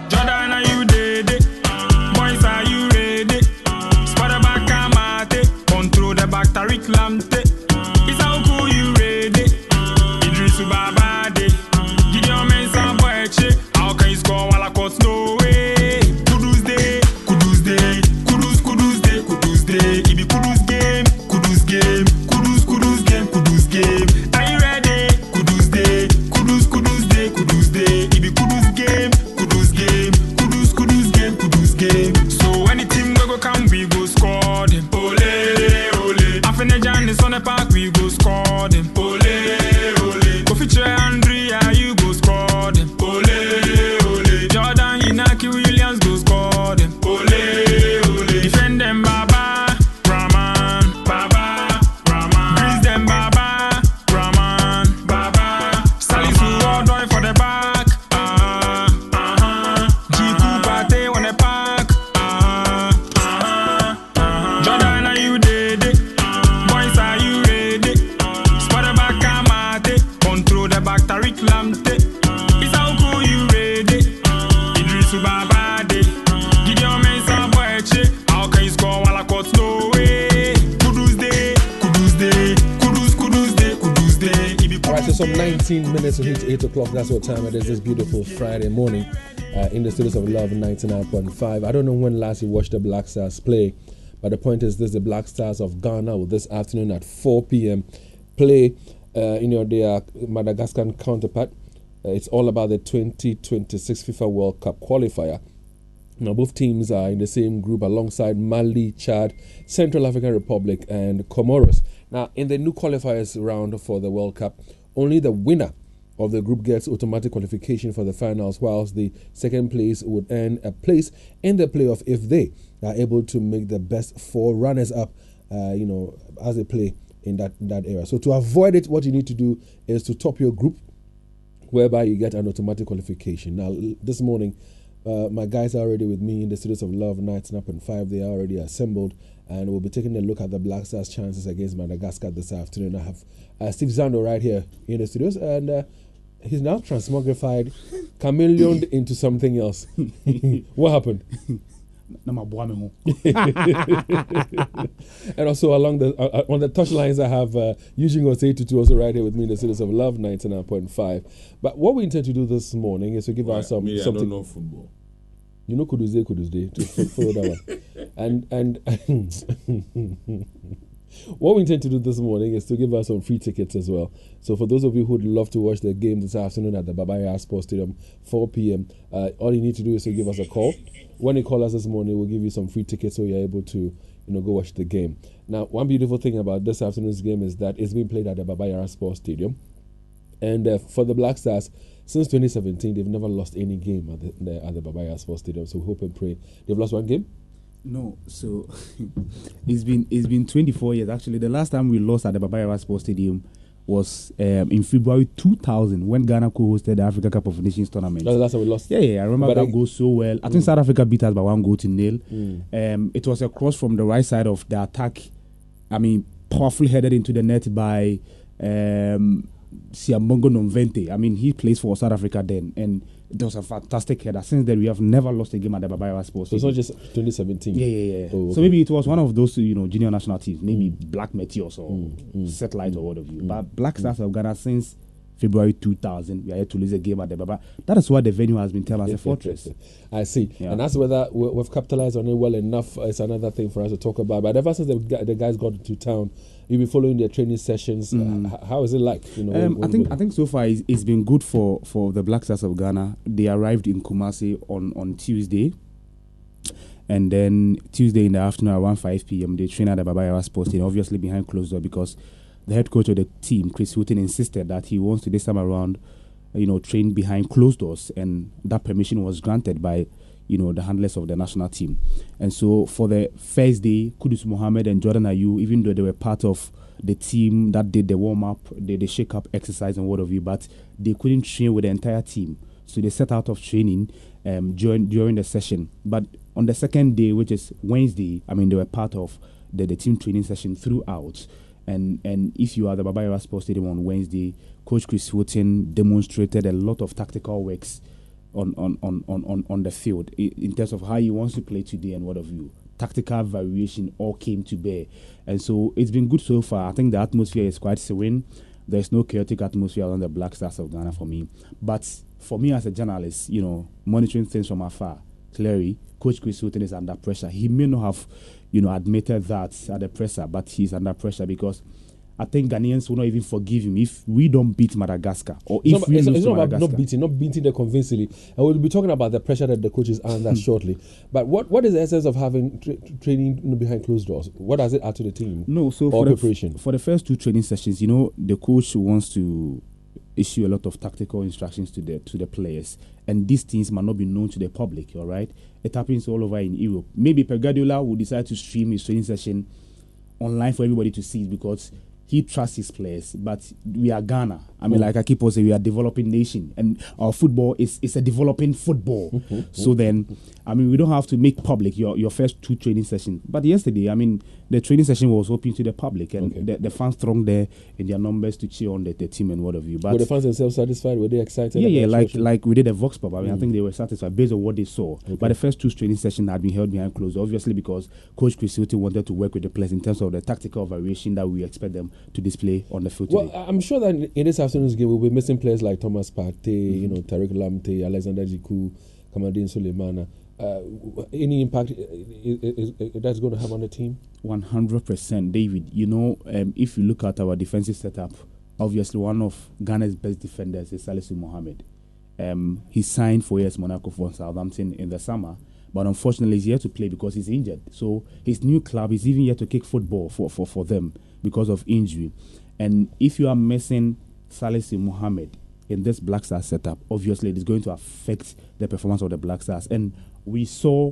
Jordan, are you ready? Boys, are you ready? Spot the back, Kamate. Control the back, Tariq Lamte. Is how cool you ready? Idrisu Babade. Gideon Mensah Boeche. How can you score while I cut no way? Kudus day, Kudus day, Kudus, Kudus day, Kudus day. It be Kudus game, Kudus game, Kudus, Kudus game, Kudus game. Are you ready? Kudus day, Kudus, Kudus day, Kudus day. It be Kudus game, Kudus game, Kudus, Kudus game, Kudus game. So when the team go come, we go score them. Ole, ole. Afenejan is on the park, we go score them. Ole, ole. Go feature Andrea, you go score them. Ole, ole. Jordan, Inaki Williams go score them. Ole, ole. Defend them, Baba, Rahman, Baba, Rahman. Grease them, Baba, Rahman, Baba. Salisu Odoi for the back. Jiku Pate on the park. Jordan, are you ready? Boys, are you ready? Spot the back, Kamate. Control the back, Tariq Lamte. Is how cool you ready? Idrisu Babade. Gideon Mensah Boeche. How can you score while I cut no way? Kudus day, Kudus day, Kudus, Kudus day, Kudus day. It be All right, so Kudus some day. 19 minutes to hit 8 o'clock. That's what time it is this beautiful Friday morning in the studios of Love 99.5. I don't know when last you watched the Black Stars play, but the point is this: the Black Stars of Ghana will this afternoon at 4 p.m. play their Madagascar counterpart. It's all about the 2026 FIFA World Cup qualifier. Now, both teams are in the same group alongside Mali, Chad, Central African Republic, and Comoros. Now, in the new qualifiers round for the World Cup, only the winner of the group gets automatic qualification for the finals, whilst the second place would earn a place in the playoff if they are able to make the best four runners-up, as they play in that era. So to avoid it, what you need to do is to top your group, whereby you get an automatic qualification. Now, this morning, my guys are already with me in the studios of Love 99.5. They are already assembled, and we'll be taking a look at the Black Stars' chances against Madagascar this afternoon. I have Steve Zando right here in the studios, and he's now transmogrified, chameleoned into something else. What happened? And also along the on the touch lines, I have Eugene Osei-Tutu also right here with me in the studios of Love 99.5. But what we intend to do this morning is to give us something. I don't know football. You know Kudus Day, to follow that one. And what we intend to do this morning is to give us some free tickets as well. So for those of you who would love to watch the game this afternoon at the Babaya Sports Stadium, 4 p.m., all you need to do is to give us a call. When you call us this morning, we'll give you some free tickets so you're able to go watch the game. Now, one beautiful thing about this afternoon's game is that it's being played at the Babaya Sports Stadium. And for the Black Stars, since 2017, they've never lost any game at the Babaya Sports Stadium. So we hope and pray. They've lost one game? No, so it's been 24 years. Actually, the last time we lost at the Babaya Sports Stadium was in February 2000 when Ghana co-hosted the Africa Cup of Nations tournament. That's the last time we lost. Yeah, I remember that goal so well. I think South Africa beat us by 1-0. It was a cross from the right side of the attack. I mean, powerfully headed into the net by Siambongo Nomvente. I mean, he plays for South Africa then, and it was a fantastic header. Since then, we have never lost a game at the Babaya Sports. So it's not just 2017. Yeah. Oh, okay. So maybe it was one of those, junior national teams, maybe Black Meteors or Satellite or what have you. But Black Stars of Ghana since February 2000, we are yet to lose a game at the Baba. That is why the venue has been termed as a fortress. I see. Yeah. And that's whether we've capitalized on it well enough is another thing for us to talk about. But ever since the guys got into town, you'll be following their training sessions. How is it like? I think so far it's been good for the Black Stars of Ghana. They arrived in Kumasi on Tuesday. And then Tuesday in the afternoon around 5 p.m. they train at the Babaya Sports Stadium, obviously behind closed door, because the head coach of the team, Chris Houghton, insisted that he wants to this time around, train behind closed doors, and that permission was granted by, the handlers of the national team. And so for the first day, Kudus Mohammed and Jordan Ayew, even though they were part of the team that did the warm-up, the shake-up exercise and what have you, but they couldn't train with the entire team. So they set out of training during the session. But on the second day, which is Wednesday, they were part of the team training session throughout. And if you are the Baba Yara Sports Stadium on Wednesday, Coach Chris Hilton demonstrated a lot of tactical works on the field in terms of how he wants to play today and what have you. Tactical variation all came to bear. And so it's been good so far. I think the atmosphere is quite serene. There's no chaotic atmosphere around the Black Stars of Ghana for me. But for me as a journalist, monitoring things from afar, clearly, Coach Chris Hilton is under pressure. He may not have, admitted that at the presser, but he's under pressure because I think Ghanaians will not even forgive him if we don't beat Madagascar or if we lose to Madagascar. Not beating them convincingly. And we'll be talking about the pressure that the coaches are under shortly. But what is the essence of having training behind closed doors? What does it add to the team? No, so for preparation? For the first 2 training sessions, the coach wants to issue a lot of tactical instructions to the players, and these things might not be known to the public. All right, it happens all over in Europe. Maybe Pep Guardiola will decide to stream his training session online for everybody to see because he trusts his players, but we are Ghana. I mean, like I keep on saying, we are a developing nation, and our football is a developing football. So then, we don't have to make public your first 2 training sessions. But yesterday, the training session was open to the public, and the fans thronged there in their numbers to cheer on the team and what have you. But were the fans themselves satisfied? Were they excited? Yeah, like we did a Vox Pop. I think they were satisfied based on what they saw. But the first 2 training sessions had been held behind closed, obviously because Coach Chris Hilton wanted to work with the players in terms of the tactical variation that we expect them to display on the field today. Well, I'm sure that in this afternoon's game we'll be missing players like Thomas Partey, Tariq Lamptey, Alexander Jiku, Kamaldeen Suleimana. Any impact that's going to have on the team? 100%, David. If you look at our defensive setup, obviously one of Ghana's best defenders is Salisu Mohammed. He signed for AS Monaco for Southampton in the summer, but unfortunately he's yet to play because he's injured. So his new club is even yet to kick football for them because of injury. And if you are missing Salisu Mohammed in this Black Stars setup, obviously it is going to affect the performance of the Black Stars. And we saw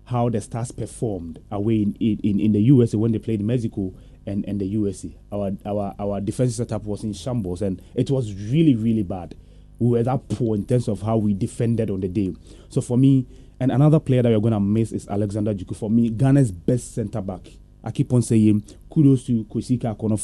how the Stars performed away in the USA when they played Mexico and the USA. Our defensive setup was in shambles, and it was really, really bad. We were that poor in terms of how we defended on the day. So for me, and another player that we're going to miss is Alexander Jiku. For me, Ghana's best centre-back. I keep on saying kudos to Kwesika Akono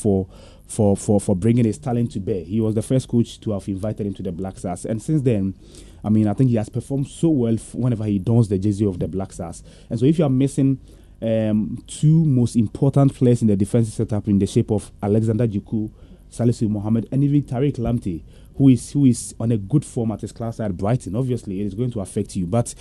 for bringing his talent to bear. He was the first coach to have invited him to the Black Stars. And since then, I think he has performed so well whenever he dons the jersey of the Black Stars. And so if you are missing 2 most important players in the defensive setup in the shape of Alexander Jiku, Salisu Mohammed, and even Tariq Lamptey, who is on a good form at his class at Brighton, obviously it is going to affect you. But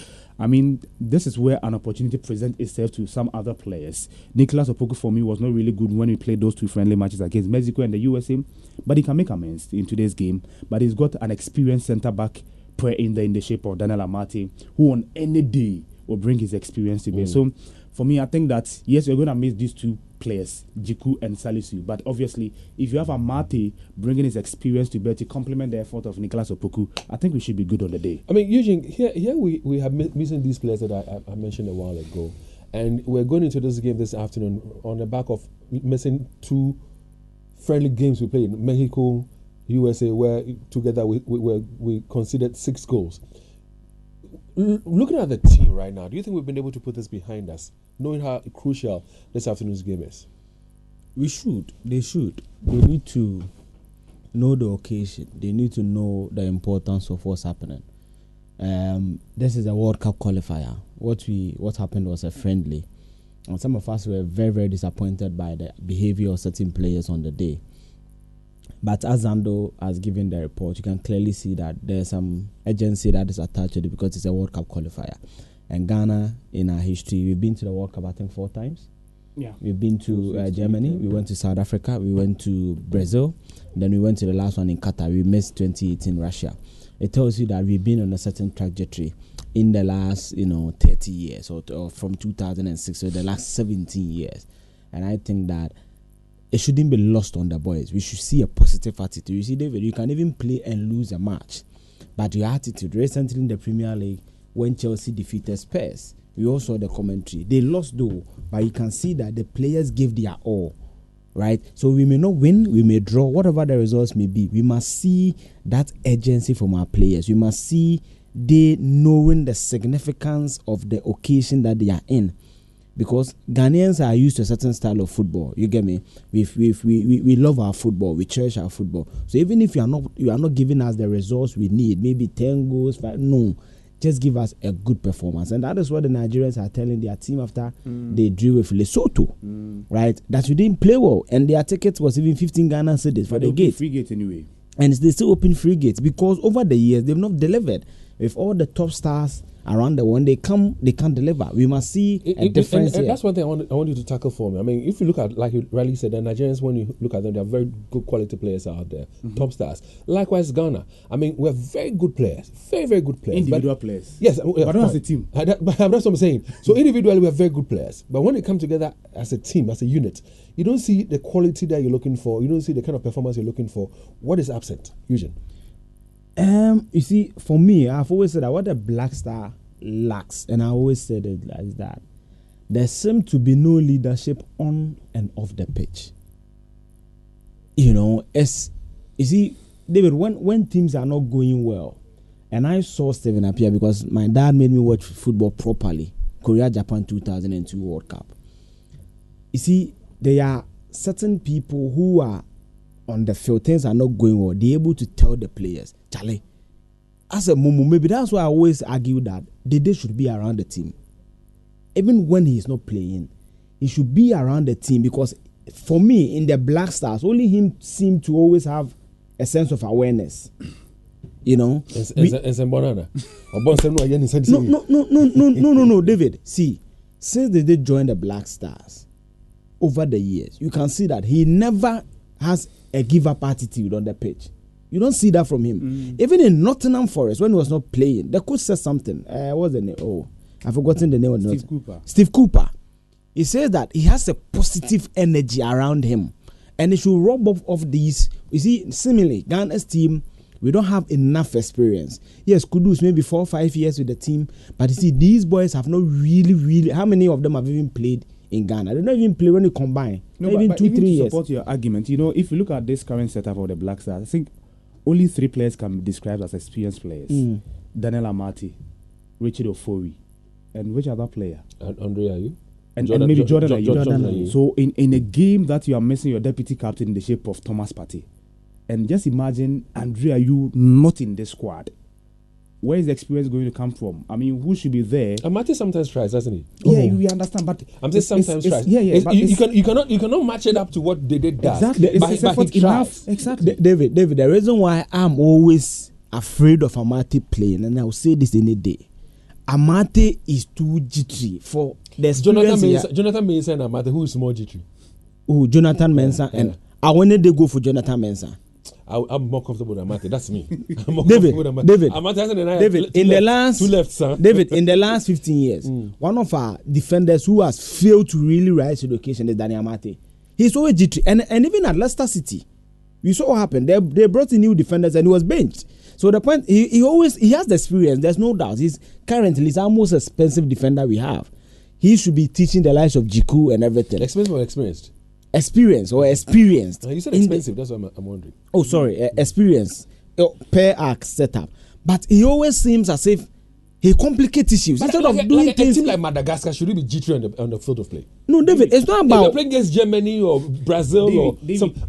this is where an opportunity presents itself to some other players. Nicolas Opoku for me was not really good when we played those 2 friendly matches against Mexico and the USA, but he can make amends in today's game. But he's got an experienced centre back in the shape of Daniel Amate, who on any day will bring his experience to bear. So for me, I think that yes, you're going to miss these 2 players, Jiku and Salisu. But obviously, if you have Amate bringing his experience to bear to complement the effort of Nicolas Opoku, I think we should be good on the day. Eugene, here we have missing these players that I mentioned a while ago. And we're going into this game this afternoon on the back of missing 2 friendly games we played. Mexico, USA, where together we conceded 6 goals. Looking at the team right now, do you think we've been able to put this behind us, knowing how crucial this afternoon's game is? We should. They should. They need to know the occasion. They need to know the importance of what's happening. This is a World Cup qualifier. What happened was a friendly. And some of us were very, very disappointed by the behavior of certain players on the day. But as Zando has given the report, you can clearly see that there's some urgency that is attached to it because it's a World Cup qualifier. And Ghana, in our history, we've been to the World Cup, I think, 4 times. Yeah. We've been to Germany, we went to South Africa, we went to Brazil, then we went to the last one in Qatar. We missed 2018 Russia. It tells you that we've been on a certain trajectory in the last, 30 years or from 2006, so the last 17 years. And I think that it shouldn't be lost on the boys. We should see a positive attitude. You see, David, you can even play and lose a match, but your attitude. Recently in the Premier League, when Chelsea defeated Spurs, we all saw the commentary. They lost though, but you can see that the players gave their all, right? So we may not win, we may draw, whatever the results may be. We must see that urgency from our players. We must see they knowing the significance of the occasion that they are in. because Ghanaians are used to a certain style of football. You get me? We love our football. We cherish our football. So even if you are not giving us the results we need, maybe 10 goals, 5, no, just give us a good performance. And that is what the Nigerians are telling their team after they drew with Lesotho, right? That we didn't play well, and their ticket was even 15 Ghana cedis for the gate. Free gate anyway. And they still open free gates because over the years they've not delivered. With all the top stars around the world, they can't deliver. We must see a difference here. And that's one thing I want you to tackle for me. I mean, if you look at, like you rightly said, the Nigerians, when you look at them, they are very good quality players out there, top stars. Likewise, Ghana. I mean, we're very good players, very, very good players. Individual players. Yes, but not as a team. That's what I'm saying. So individually, we're very good players. But when they come together as a team, as a unit, you don't see the quality that you're looking for. You don't see the kind of performance you're looking for. What is absent, Eugene? You see, for me, I've always said that what the Black Star lacks, and I always said it like that, there seems to be no leadership on and off the pitch. You know, you see, David, when teams are not going well, and I saw Stephen Appiah because my dad made me watch football properly, Korea-Japan 2002 World Cup. You see, there are certain people who are on the field, things are not going well. They're able to tell the players, Charlie, as a Mumu, maybe that's why I always argue that Dede should be around the team. Even when he's not playing, he should be around the team, because for me, in the Black Stars, only him seemed to always have a sense of awareness. You know? No, David. See, since they did join the Black Stars, over the years, you can see that he never has a give-up attitude on the pitch. You don't see that from him. Even in Nottingham Forest, when he was not playing, the coach said something. What's the name? Oh, I've forgotten the name of the Steve Cooper. He says that he has a positive energy around him, and he should rub off of these. You see, similarly, Ghana's team, we don't have enough experience. Yes, Kudus maybe 4 or 5 years with the team, but you see, these boys have not really. How many of them have even played in Ghana? They don't even play when you combine. No, even but 2-3 years. To support your argument, you know, if you look at this current setup of the Black Stars, I think only 3 players can be described as experienced players. Daniel Amati, Richard Ofori, and which other player? Andre Ayew. And maybe Jordan Ayew. So in a game that you are missing your deputy captain in the shape of Thomas Partey, and just imagine Andre Ayew not in the squad. Where is the experience going to come from? I mean, who should be there? Amati sometimes tries, doesn't he? Yeah, we understand, but I'm saying sometimes tries. Yeah. You cannot match it up to what they did. Exactly, but he tries. Exactly, David. The reason why I'm always afraid of Amati playing, and I will say this any day, Amati is too jittery for the experience. Jonathan Mensah and Amati, who is more jittery? Oh, Jonathan Mensah, and I wanted to go for Jonathan Mensah. I'm more comfortable than Amati. That's me. David, in the last 15 years, one of our defenders who has failed to really rise to the occasion is Daniel Amati. He's always G3, and even at Leicester City, we saw what happened. They brought in new defenders and he was benched. So the point, he has the experience. There's no doubt. He's our most expensive defender we have. He should be teaching the likes of Jiku and everything. Expensive or experienced? Experienced. You said expensive. That's what I'm wondering. Oh, sorry. Experience per arc setup. But he always seems as if he complicates issues. Instead of doing things a team like Madagascar, should he be G3 on the field of play? No, David, it's not about. If you're playing against Germany or Brazil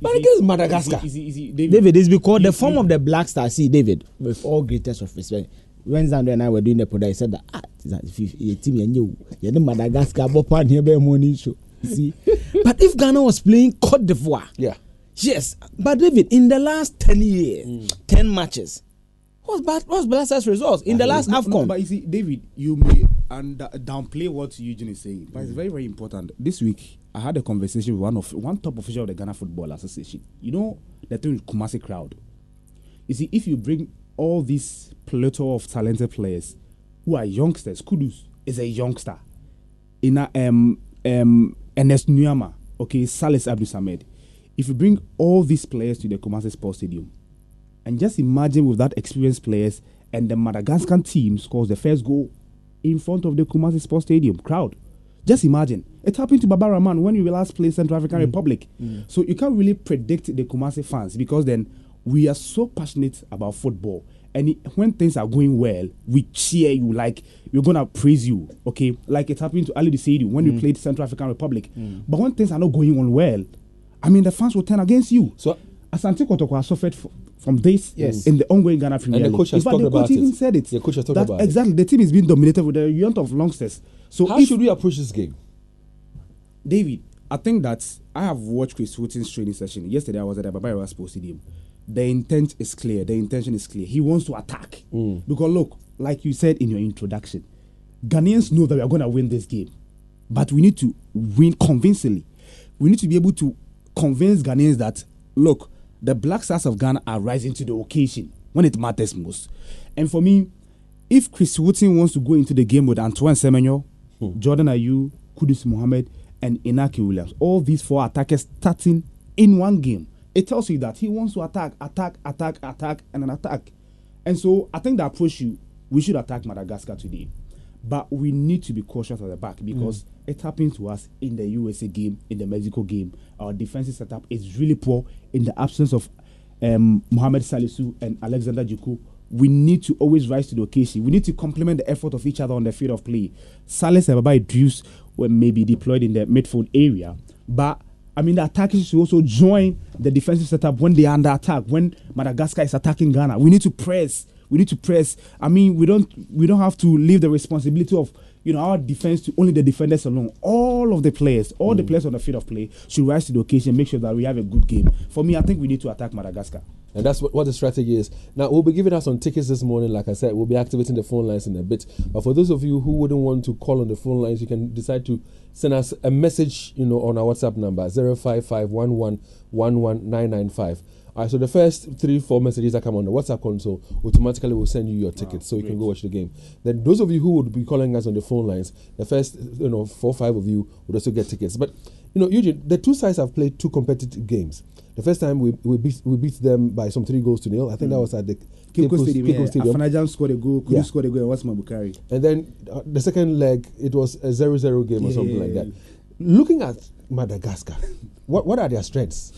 but against Madagascar. David, it's because the form of the Black Stars. See, David, with all greatest of respect, when Zando and I were doing the product, he said that if you team you're the Madagascar, but here be money show. See, but if Ghana was playing Cote d'Ivoire, yes, but David, in the last 10 years, 10 matches, what's Black Stars results in the last AFCON? No, but you see, David, you may downplay what Eugene is saying, but it's very, very important. This week, I had a conversation with one top official of the Ghana Football Association. You know, the thing with Kumasi crowd. You see, if you bring all these plethora of talented players who are youngsters, Kudus is a youngster. Ernest Nyama, Salis Abdul Samed. If you bring all these players to the Kumasi Sports Stadium, and just imagine with that experienced players, and the Madagascar team scores the first goal in front of the Kumasi Sports Stadium crowd. Just imagine. It happened to Baba Rahman when we last played Central African Republic. So you can't really predict the Kumasi fans, because then we are so passionate about football. And when things are going well, we cheer you, like we're gonna praise you, okay? Like it happened to Ali Seidu when we played Central African Republic. But when things are not going on well, I mean, the fans will turn against you. So Asante Kotoko has suffered from this in the ongoing Ghana Premier League. And the coach has talked about it. Even said it. The coach has talked about exactly. The team is being dominated with a unit of youngsters. So how should we approach this game? David, I think that I have watched Chris Wooten's training session. Yesterday I was at the Baba Sports Stadium. The intent is clear. The intention is clear. He wants to attack. Because look, like you said in your introduction, Ghanaians know that we are going to win this game. But we need to win convincingly. We need to be able to convince Ghanaians that, look, the Black Stars of Ghana are rising to the occasion when it matters most. And for me, if Chris Wooten wants to go into the game with Antoine Semenyo, Jordan Ayew, Kudus Mohammed, and Inaki Williams, all these 4 attackers starting in one game, it tells you that he wants to attack, and an attack. And so I think the approach we should attack Madagascar today. But we need to be cautious at the back because it happened to us in the USA game, in the Mexico game. Our defensive setup is really poor in the absence of Mohamed Salisu and Alexander Juku. We need to always rise to the occasion. We need to complement the effort of each other on the field of play. Salis and Baba Idris were maybe deployed in the midfield area, but I mean the attackers should also join the defensive setup when they are under attack. When Madagascar is attacking Ghana, we need to press. I mean, we don't have to leave the responsibility of our defense to only the defenders alone. All of the players, the players on the field of play should rise to the occasion, make sure that we have a good game. For me, I think we need to attack Madagascar. And that's what the strategy is. Now, we'll be giving us some tickets this morning. Like I said, we'll be activating the phone lines in a bit. But for those of you who wouldn't want to call on the phone lines, you can decide to send us a message, on our WhatsApp number, 05511119995. All right, so the first 3-4 messages that come on the WhatsApp console automatically will send you your tickets, so you can go watch the game. Then those of you who would be calling us on the phone lines, the first 4-5 of you would also get tickets. But Eugene, the two sides have played 2 competitive games. The first time we beat them by some 3-0. I think that was at the Cape Coast Stadium. Afanajan scored a goal, Kudu scored a goal, and Wasma Bukari. And then the second leg, it was a 0-0 game or something like that. Looking at Madagascar, what are their strengths?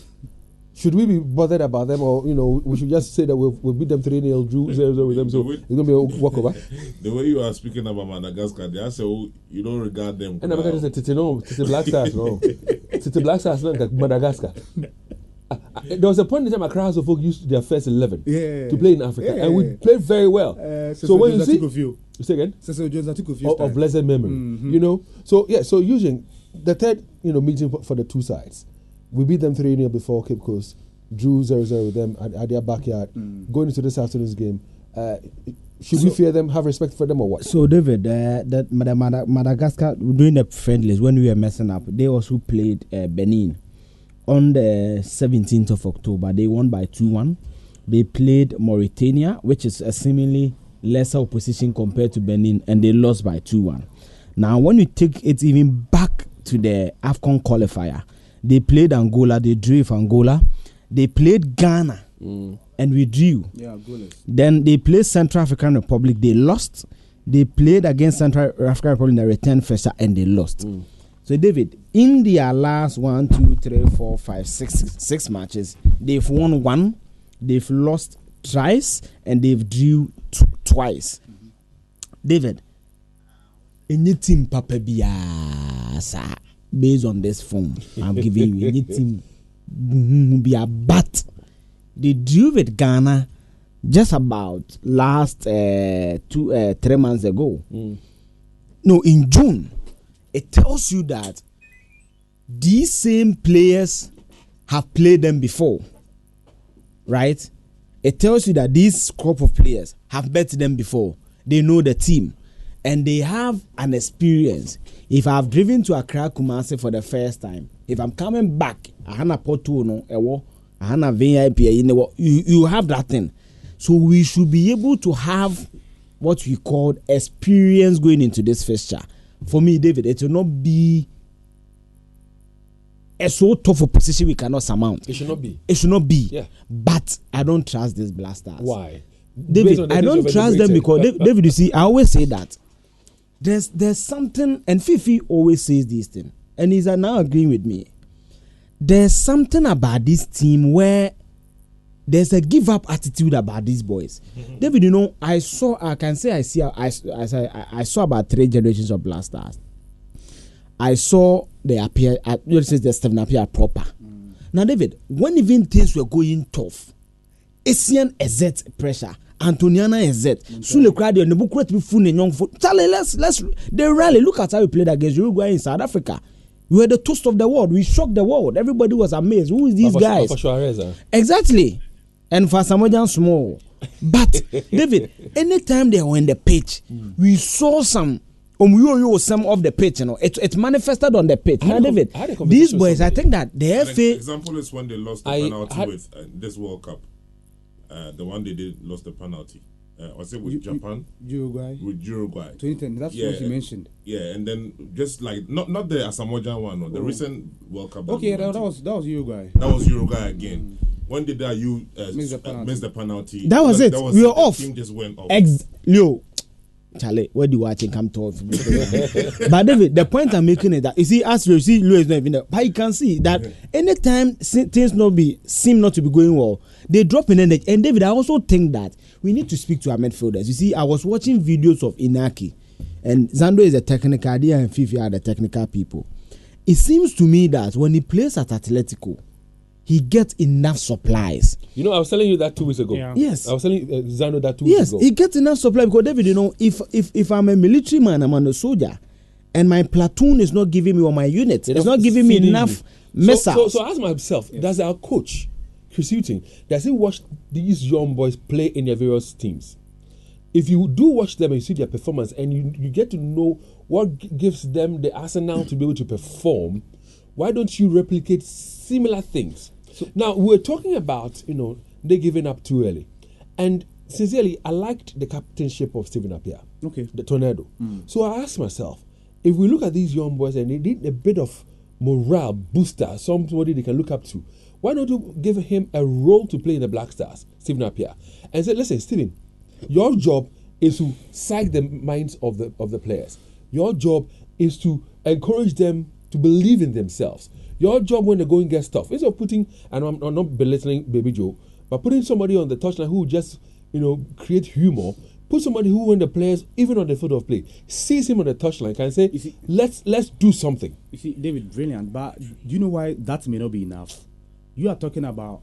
Should we be bothered about them, or we should just say that we'll beat them 3-0, drew 0-0 with them, so it's gonna be a walkover? The way you are speaking about Madagascar, they are so you don't regard them. And I'm going to say, Titi Black Stars, no, Titi Black Stars, no, Madagascar. There was a point in time Accra House of Folk used their first 11 to play in Africa, and we played very well. So when you see, say again, of blessed memory, So using the third, meeting for the two sides. We beat them 3-0 before Cape Coast, drew 0-0 with them at their backyard. Going into this afternoon's game, should we fear them, have respect for them, or what? So, David, Madagascar, during the friendlies, when we were messing up, they also played Benin. On the 17th of October, they won by 2-1. They played Mauritania, which is a seemingly lesser opposition compared to Benin, and they lost by 2-1. Now, when you take it even back to the AFCON qualifier, they played Angola, they drew with Angola. They played Ghana, and we drew. Then they played Central African Republic, they lost. They played against Central African Republic in the return fixture, and they lost. So, David, in their last 6 matches, they've won 1, they've lost twice, and they've drew twice. David, any team Papa Biasa. Based on this form I'm giving you, any team be a bat. They drew with Ghana just about last 3 months ago. No, in June, it tells you that these same players have played them before, right? It tells you that this crop of players have bet them before. They know the team. And they have an experience. If I've driven to Accra Kumasi for the first time, if I'm coming back, you have that thing. So we should be able to have what we call experience going into this fixture. For me, David, it will not be a so tough a position we cannot surmount. It should not be. It should not be. Yeah. But I don't trust these blasters. Why? David, I don't trust them because David, you see, I always say that there's something, and Fifi always says these things, and he's now agreeing with me. There's something about this team where there's a give up attitude about these boys. David, you know, I saw about 3 generations of Black Stars. I saw they appear at the Stephen appear proper. Now, David, when even things were going tough, Asian exert pressure, Antoniana exert, Sule Crowder and the book to be full and young foot. Charlie, let's they rally. Look at how we played against Uruguay in South Africa. We were the toast of the world. We shocked the world. Everybody was amazed. Who is these guys? Exactly. And for Samojan small. But David, anytime they were in the pitch, we saw some of the pitch, you know, it manifested on the pitch. Now, David, these boys, I think that the FA. Example is when they lost the penalty with this World Cup. The one they did lost the penalty. Was it with Japan? Uruguay. With Uruguay. 2010. That's what you mentioned. Yeah, and then just like not the Asamoah one, no, the recent World Cup. Okay, that was Uruguay. That was Uruguay again. When did that you miss the penalty? That was it. We were off. The team just went off. Leo, Charlie, where do you watch it come to? But David, the point I'm making is that you see, as you see, Leo is not even there. But you can see that anytime things seem not to be going well, they drop in energy. And David, I also think that we need to speak to our midfielders. You see, I was watching videos of Inaki, and Zando is a technical idea, and Fifi are the technical people. It seems to me that when he plays at Atletico, he gets enough supplies. You know, I was telling you that 2 weeks ago. Yeah. Yes. I was telling Zano that 2 weeks ago. Yes, he gets enough supply because, David, you know, if I'm a military man, I'm a soldier, and my platoon is not giving me, or my unit is not giving me enough missiles. So I ask myself, does our coach, Chris Hughton, does he watch these young boys play in their various teams? If you do watch them and you see their performance and you get to know what gives them the arsenal to be able to perform, why don't you replicate similar things? Now, we're talking about, you know, they giving up too early. And sincerely, I liked the captainship of Stephen Appiah, the Tornado. So I asked myself, if we look at these young boys and they need a bit of morale booster, somebody they can look up to, why don't you give him a role to play in the Black Stars, Stephen Appiah, and say, listen, Stephen, your job is to psych the minds of the players. Your job is to encourage them to believe in themselves. Your job when the going gets tough, instead of putting, and I'm not belittling Baby Joe, but putting somebody on the touchline who just, you know, create humor. Put somebody who, when the players, even on the field of play, sees him on the touchline, can say, see, let's do something. You see, David, brilliant. But do you know why that may not be enough? You are talking about,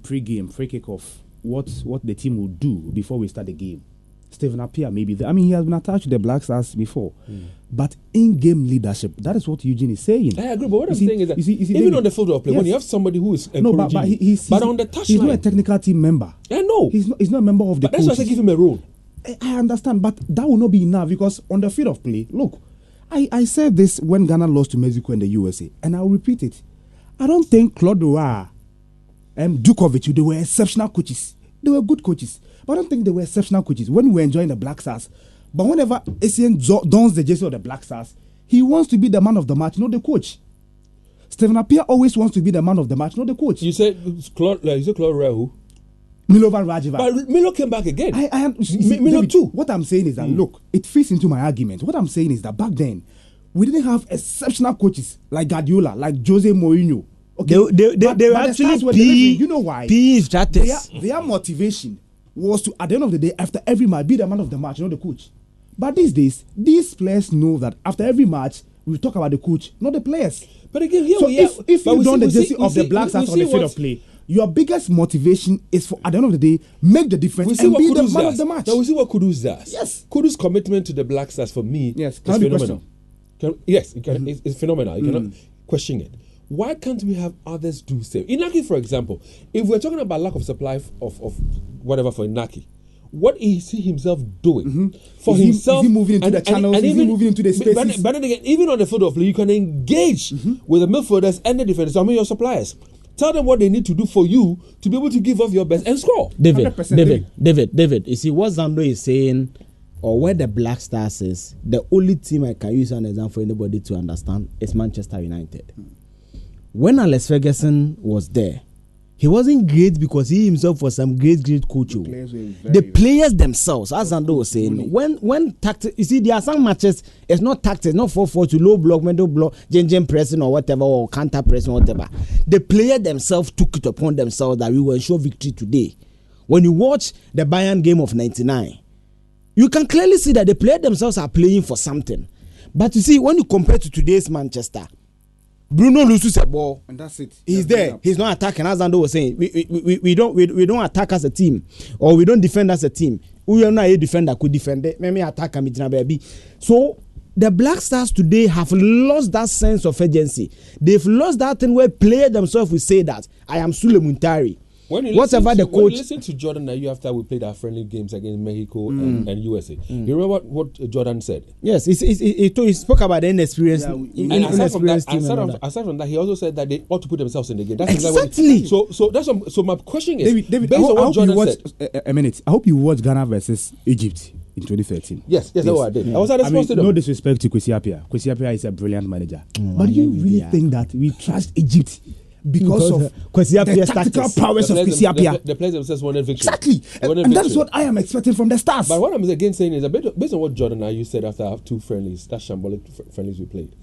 pre-game, free kickoff, what the team will do before we start the game. Stephen Appiah maybe there. He has been attached to the Black Stars before. But in-game leadership, that is what Eugene is saying. I agree, but what I'm saying is that even David, on the field of play, when you have somebody who is encouraging but on the touchline, he's not a technical team member. I know. He's not a member of the coaches. That's why I give him a role. I understand, but that will not be enough because on the field of play, look, I said this when Ghana lost to Mexico and the USA, and I'll repeat it. I don't think Claude Roy and Djokovic, they were exceptional coaches. They were good coaches. But I don't think they were exceptional coaches when we were enjoying the Black Stars. But whenever Essien dons the jersey of the Black Stars, he wants to be the man of the match, not the coach. Stephen Appiah always wants to be the man of the match, not the coach. You said Claude Roy who? Milovan Rajiva. But Milo came back again. Milo too. What I'm saying is that, look, it fits into my argument. What I'm saying is that back then, we didn't have exceptional coaches like Guardiola, like Jose Mourinho. Okay? They were actually you know why? PE strategists. Their motivation was to, at the end of the day, after every match, be the man of the match, not the coach. But these days, these players know that after every match, we talk about the coach, not the players. But again, here so we are. If you don the jersey of the Black Stars on the field of play, your biggest motivation is for, at the end of the day, make the difference and be the man of the match. Now we see what Kudus does. Yes. Kudus' commitment to the Black Stars for me is phenomenal. It's phenomenal. You cannot question it. Why can't we have others do the same? Inaki, for example, if we're talking about lack of supply of whatever for Inaki, what is he himself doing for himself? Is he moving into the channels? Is he moving into the spaces? But then again, even on the field of play, you can engage with the midfielders and the defenders. I mean, your suppliers. Tell them what they need to do for you to be able to give off your best and score. David. You see what Zando is saying, or where the Black Stars is, the only team I can use an example for anybody to understand is Manchester United. When Alex Ferguson was there, He wasn't great because he himself was some great coach. The players themselves, as Ando was saying, when tactics, you see, there are some matches, it's not tactics, not 4-4 to low block, middle block, gen pressing or whatever, or counter pressing or whatever. The players themselves took it upon themselves that we will ensure victory today. When you watch the Bayern game of 99, you can clearly see that the players themselves are playing for something. But you see, when you compare to today's Manchester, Bruno loses a ball, and that's it. He's there. He's not attacking. As Ando was saying, we don't attack as a team, or we don't defend as a team. We are not a defender could defend it. Maybe attack a baby. So the Black Stars today have lost that sense of urgency. They've lost that thing where players themselves will say that I am Sule Muntari. Whatever the coach. When you listen to Jordan Ayew after we played our friendly games against Mexico and USA, you remember what Jordan said? Yes, he spoke about the inexperienced. And aside from that, he also said that they ought to put themselves in the game. That's exactly. So my question is, David, based on what Jordan said. A minute. I hope you watched Ghana versus Egypt in 2013. Yes, that's what I did. I was at the no disrespect to Kwesi Appiah. Kwesi Appiah is a brilliant manager. But do you really think that we trust Egypt because of the tactical prowess of Kwesi Appiah? The players themselves wanted victory. Exactly. And that is what I am expecting from the Stars. But what I'm again saying is, based on what Jordan Ayew said after our two friendlies, that shambolic friendlies we played,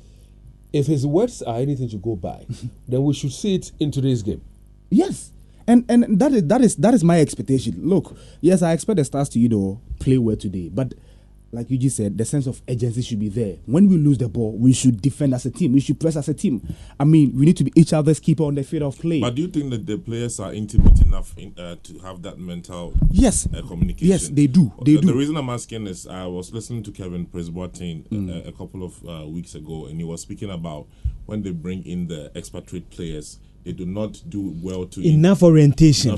if his words are anything to go by, then we should see it in today's game. Yes. And that is my expectation. Look, yes, I expect the Stars to play well today, but like you just said, the sense of urgency should be there. When we lose the ball, we should defend as a team. We should press as a team. I mean, we need to be each other's keeper on the field of play. But do you think that the players are intimate enough to have that mental communication? Yes, they do. The reason I'm asking is I was listening to Kevin Presboateng a couple of weeks ago, and he was speaking about when they bring in the expatriate players, they do not do well to enough orientation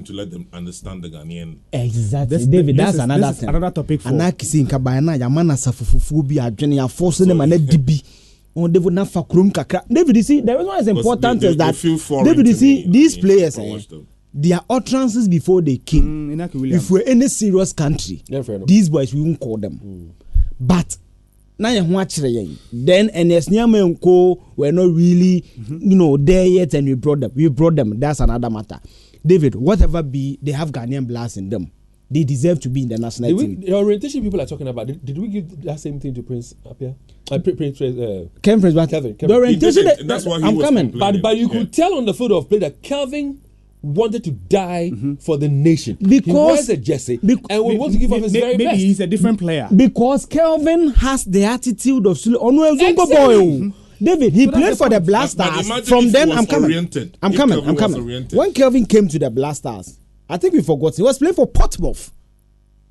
to let them understand the Ghanaian. Exactly, David. That's another topic for. Anakisi nkabayana yamana safufufu bi adwene ya force ne mane dibi. On David na fakrum kakra. David, you see, the reason why it's important is that David, you see, these players, their utterances before they came. If we're in a serious country, these boys we won't call them. But then NS were not really there yet, and we brought them. That's another matter. David, whatever be, they have Ghanaian blast in them. They deserve to be in the national team. The orientation people are talking about, did we give that same thing to Prince Appiah? Kevin. The orientation, that's why I'm coming. But you could tell on the field of play that Kelvin wanted to die for the nation because he wears a jersey and we want to give up his very best. Maybe he's a different player because Kelvin has the attitude of boy. David, he played for the Black Stars. From then, I'm coming. When Kelvin came to the Black Stars, I think we forgot he was playing for Portsmouth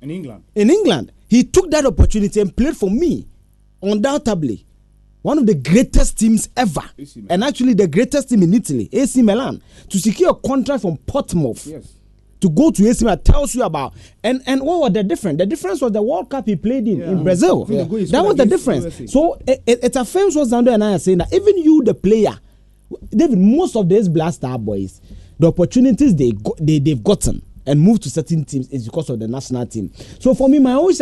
in England. He took that opportunity and played for me, undoubtedly. One of the greatest teams ever, and actually the greatest team in Italy, AC Milan, to secure a contract from Portsmouth to go to AC Milan tells you about. And what was the difference? The difference was the World Cup he played in Brazil. That was the difference. USA. So it affirms what Zando and I are saying, that even you, the player, David, most of these Black Star boys, the opportunities they've gotten and moved to certain teams is because of the national team. So for me, I won't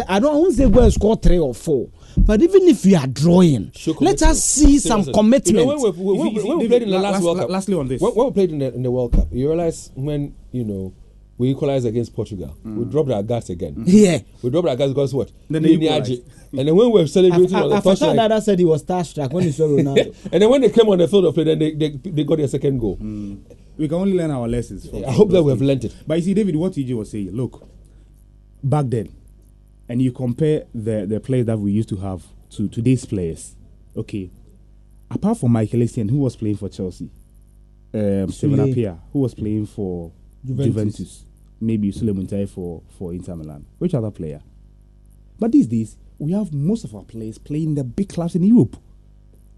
say go and score 3 or 4. But even if we are drawing, let us see some commitment. When we played in the last World Cup, lastly on this, when we played in the World Cup, you realize when we equalized against Portugal, we dropped our guards again. Yeah, we dropped our guards because what? And then when we were celebrating on the first line, Dada said he was starstruck when he saw Ronaldo. And then when they came on the field of play, then they got their second goal. We can only learn our lessons. I hope that we have learned it. But you see, David, what TJ was saying, look, back then, and you compare the players that we used to have to today's players, okay, apart from Michael Essien, who was playing for Chelsea, Steven Appiah, who was playing for Juventus, maybe Sule Muntari for Inter Milan. Which other player? But these days, we have most of our players playing the big clubs in Europe.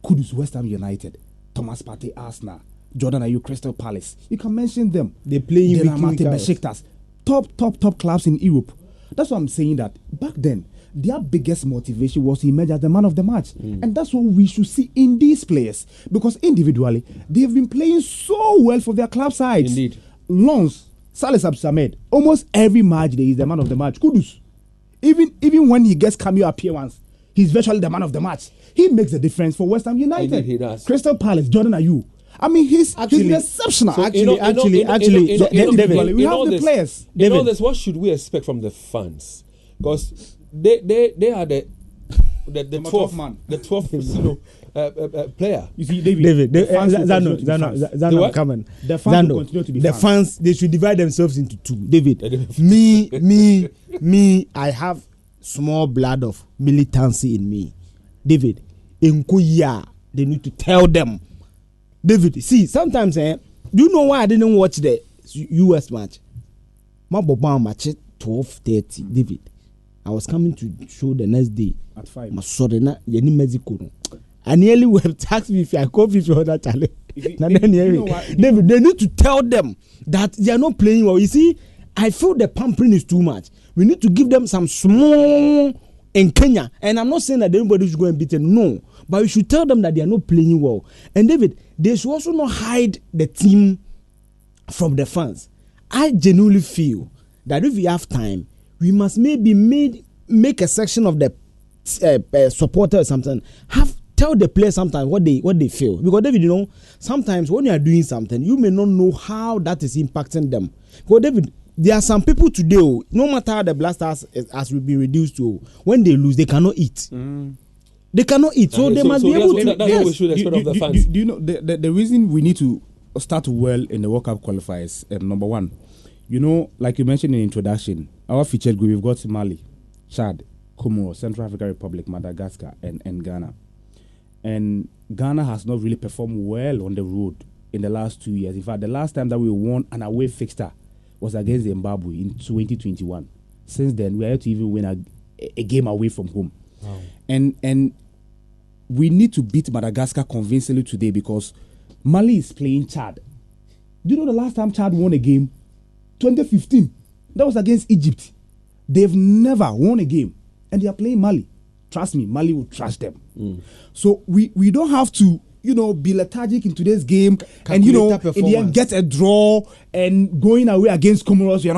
Kudus, West Ham United, Thomas Partey, Arsenal, Jordan Ayew, Crystal Palace. You can mention them. They play in Besiktas. Top clubs in Europe. That's why I'm saying that back then, their biggest motivation was to emerge as the man of the match. And that's what we should see in these players. Because individually, they've been playing so well for their club sides. Indeed. Lons, Saleh Absamed, almost every match day is the man of the match. Kudus. Even when he gets cameo appearance, he's virtually the man of the match. He makes a difference for West Ham United. Indeed, he does. Crystal Palace, Jordan Ayew. I mean, he's Actually- exceptional. So, Actually, in all- actually, in all- actually, in all- in all- David, in all- we in have all the this- players. In all David. this, what should we expect from the fans? Because they are the Number 12th 12 man. the 12th player. You see, David. David, the fans will Zano, continue to be fans. The Zano, what? come on. The fans will Zano, continue to be the fans. fans, they should divide themselves into two. David, Yeah, me, I have small blood of militancy in me. David, in Kuya, they need to tell them. David, see, sometimes, do you know why I didn't watch the US match? My Boba match 12:30, David. I was coming to show the next day. At 5. Masodena, Yeni Mexico. I nearly would have taxed me if I called me for that challenge. David, they need to tell them that they are not playing well. You see, I feel the pampering is too much. We need to give them some small in Kenya. And I'm not saying that everybody should go and beat them. No. But we should tell them that they are not playing well. And David, they should also not hide the team from the fans. I genuinely feel that if we have time, we must maybe make a section of the supporter or something. Tell the players sometimes what they feel, because David, you know, sometimes when you are doing something, you may not know how that is impacting them. Because David, there are some people today, no matter how the Blasters as will be reduced to, when they lose, they cannot eat. They cannot eat, so they must be able to. That's what we should expect of the fans. Do you know the reason we need to start well in the World Cup qualifiers? Number one, you know, like you mentioned in the introduction, our featured group, we've got Mali, Chad, Comoros, Central African Republic, Madagascar, and Ghana. And Ghana has not really performed well on the road in the last 2 years. In fact, the last time that we won an away fixture was against Zimbabwe in 2021. Since then, we are yet to even win a game away from home. Wow. And we need to beat Madagascar convincingly today, because Mali is playing Chad. Do you know the last time Chad won a game? 2015. That was against Egypt. They've never won a game, and they are playing Mali. Trust me, Mali will trash them. So we don't have to, you know, be lethargic in today's game and, you know, in the end get a draw and going away against Comoros. We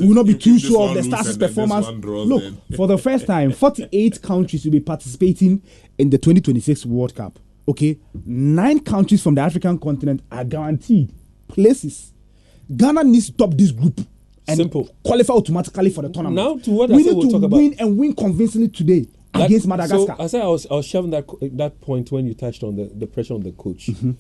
will not be too sure of the Stars' performance. Look, for the first time, 48 countries will be participating in the 2026 World Cup. Okay, 9 countries from the African continent are guaranteed places. Ghana needs to top this group and qualify automatically for the tournament. Now, to what we need to win and win convincingly today against Madagascar. So, as I was shoving that point when you touched on the pressure on the coach. Mm-hmm.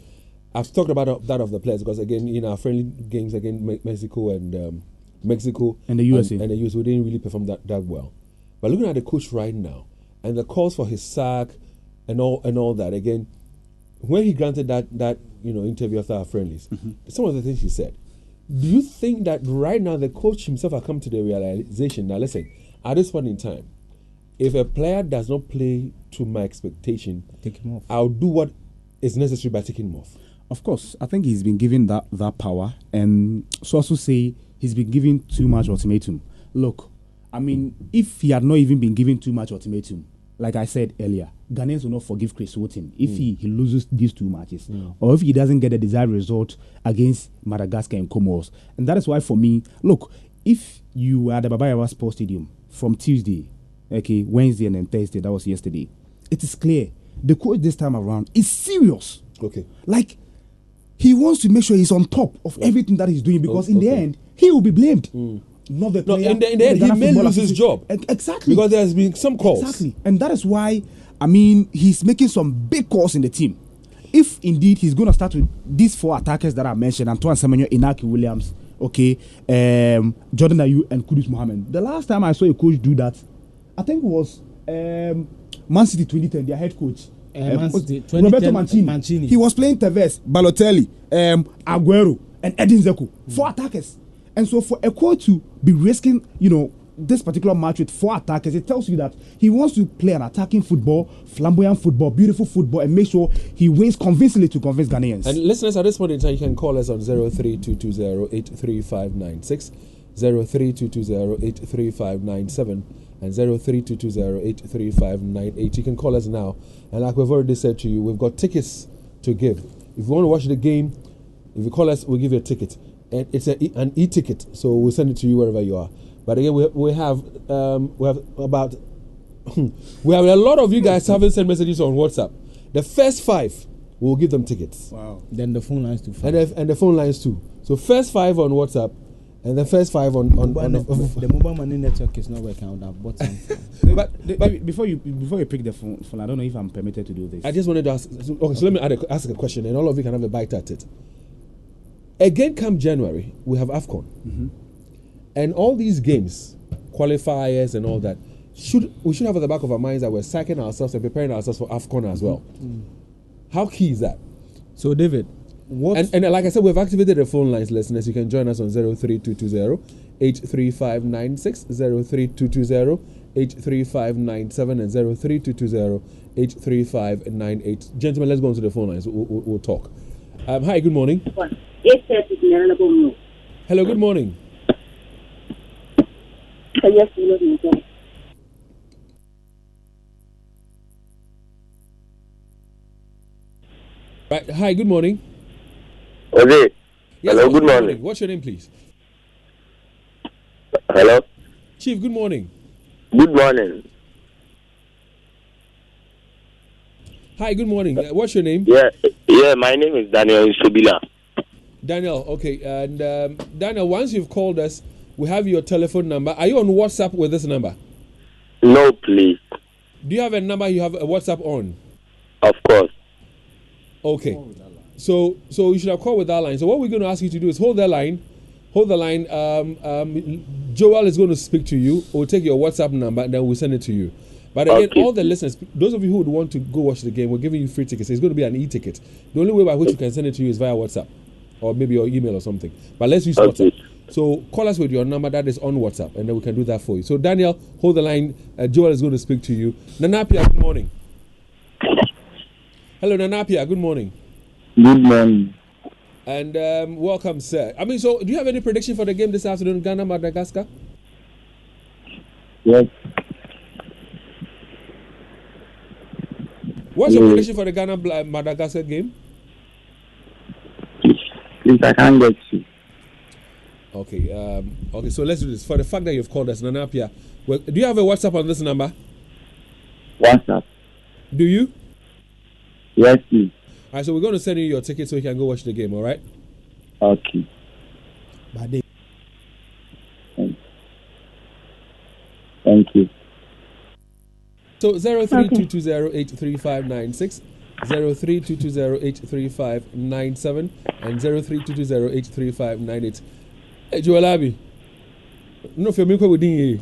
I've talked about that of the players, because again, in our friendly games against Mexico and the USA and the US, we didn't really perform that well. But looking at the coach right now and the calls for his sack and all that, again, when he granted that interview after our friendlies, some of the things he said. Do you think that right now the coach himself has come to the realization? Now, listen, at this point in time, if a player does not play to my expectation, take him off. I'll do what is necessary by taking him off. Of course, I think he's been given that power, and so also say he's been given too much ultimatum. Look, I mean, if he had not even been given too much ultimatum, like I said earlier, Ghanaians will not forgive Chris Wotin if he loses these 2 matches, or if he doesn't get a desired result against Madagascar and Comoros. And that is why, for me, look, if you were at the Baba Yawa Sports Stadium from Tuesday, okay, Wednesday and then Thursday, that was yesterday, it is clear the coach this time around is serious. Okay. Like, he wants to make sure he's on top of everything that he's doing, because in the end, he will be blamed. Not the player. In the end, he may lose his job. Exactly. Because there has been some calls. Exactly. And that is why, I mean, he's making some big calls in the team. If indeed he's going to start with these 4 attackers that I mentioned, Antoine Semenyo, Inaki Williams, okay, Jordan Ayew and Kudus Mohammed. The last time I saw a coach do that, I think it was Man City 2010, their head coach. Roberto Mancini. He was playing Tevez, Balotelli, Aguero, and Edin Dzeko. 4 attackers. And so for a coach to be risking, this particular match with 4 attackers, it tells you that he wants to play an attacking football, flamboyant football, beautiful football, and make sure he wins convincingly to convince Ghanaians. And listeners, at this point in time, you can call us on 03220-83596, 03220-83597, and 03220-83598. You can call us now. And like we've already said to you, we've got tickets to give. If you want to watch the game, if you call us, we'll give you a ticket. And it's an e-ticket, so we'll send it to you wherever you are. But again, we have about we have a lot of you guys haven't sent messages on WhatsApp. The first 5 we'll give them tickets. Wow. Then the phone lines to And the phone lines too. So first 5 on WhatsApp, and the first 5 on the mobile money network is not working out. I've bought some. But before you pick the phone, I don't know if I'm permitted to do this. I just wanted to ask. Okay, so let me ask a question, and all of you can have a bite at it. Again, come January, we have AFCON, and all these games, qualifiers, and all that. We should have at the back of our minds that we're psyching ourselves and preparing ourselves for AFCON as well. How key is that? So, David, what? And like I said, we've activated the phone lines, listeners. You can join us on 03220-83596, 03220-83597, and 03220-83598. Gentlemen, let's go into the phone lines. We'll talk. Hi, good morning. Hello, good morning. Right. Hi, good morning. Okay. Yes, Hello, good morning. What's your name, please? Hello. Chief, good morning. Good morning. Hi, good morning. What's your name? Yeah, my name is Daniel Subila. Daniel, okay. And Daniel, once you've called us, we have your telephone number. Are you on WhatsApp with this number? No, please. Do you have a number you have a WhatsApp on? Of course. Okay. So you should have called with that line. So what we're going to ask you to do is hold the line. Joel is going to speak to you. We'll take your WhatsApp number and then we'll send it to you. But again, Okay. all the listeners, those of you who would want to go watch the game, we're giving you free tickets. It's going to be an e-ticket. The only way by which you can send it to you is via WhatsApp or maybe your email or something. But let's use Okay. WhatsApp. So call us with your number that is on WhatsApp and then we can do that for you. So Daniel, hold the line. Joel is going to speak to you. Nanapia, good morning. Hello, Nanapia, good morning. Good morning. And welcome, sir. I mean, so do you have any prediction for the game this afternoon, Ghana, Madagascar? Yes. What's your prediction for the Ghana Madagascar game? Please, I can't get you. Okay. Okay. So let's do this. For the fact that you've called us, Nanapia, well, do you have a WhatsApp on this number? WhatsApp. Do you? Yes, please. All right. So we're going to send you your ticket so you can go watch the game. All right. Okay. Thank you. So 03220-83596, 03220-83597, and 03220-83598. Hey, Joel Abi. No, for me, what we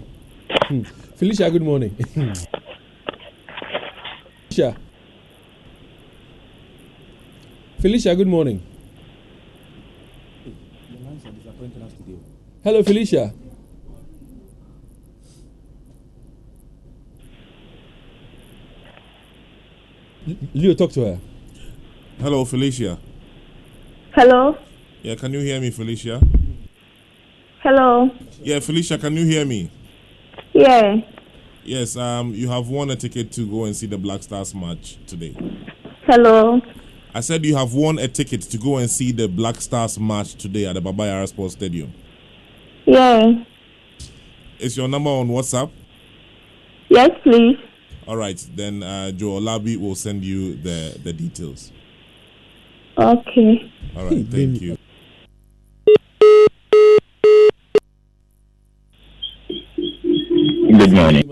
Felicia, good morning. Felicia, good morning. The lines are disappointing us today. Hello, Felicia. Leo, talk to her. Hello, Felicia. Hello. Yeah, can you hear me, Felicia? Hello. Yeah, Felicia, can you hear me? Yeah. Yes, you have won a ticket to go and see the Black Stars match today. Hello. I said you have won a ticket to go and see the Black Stars match today at the Baba Yara Sports Stadium. Yeah. Is your number on WhatsApp? Yes, please. All right, then Joe Olabi will send you the details. Okay. All right, thank you. Good morning.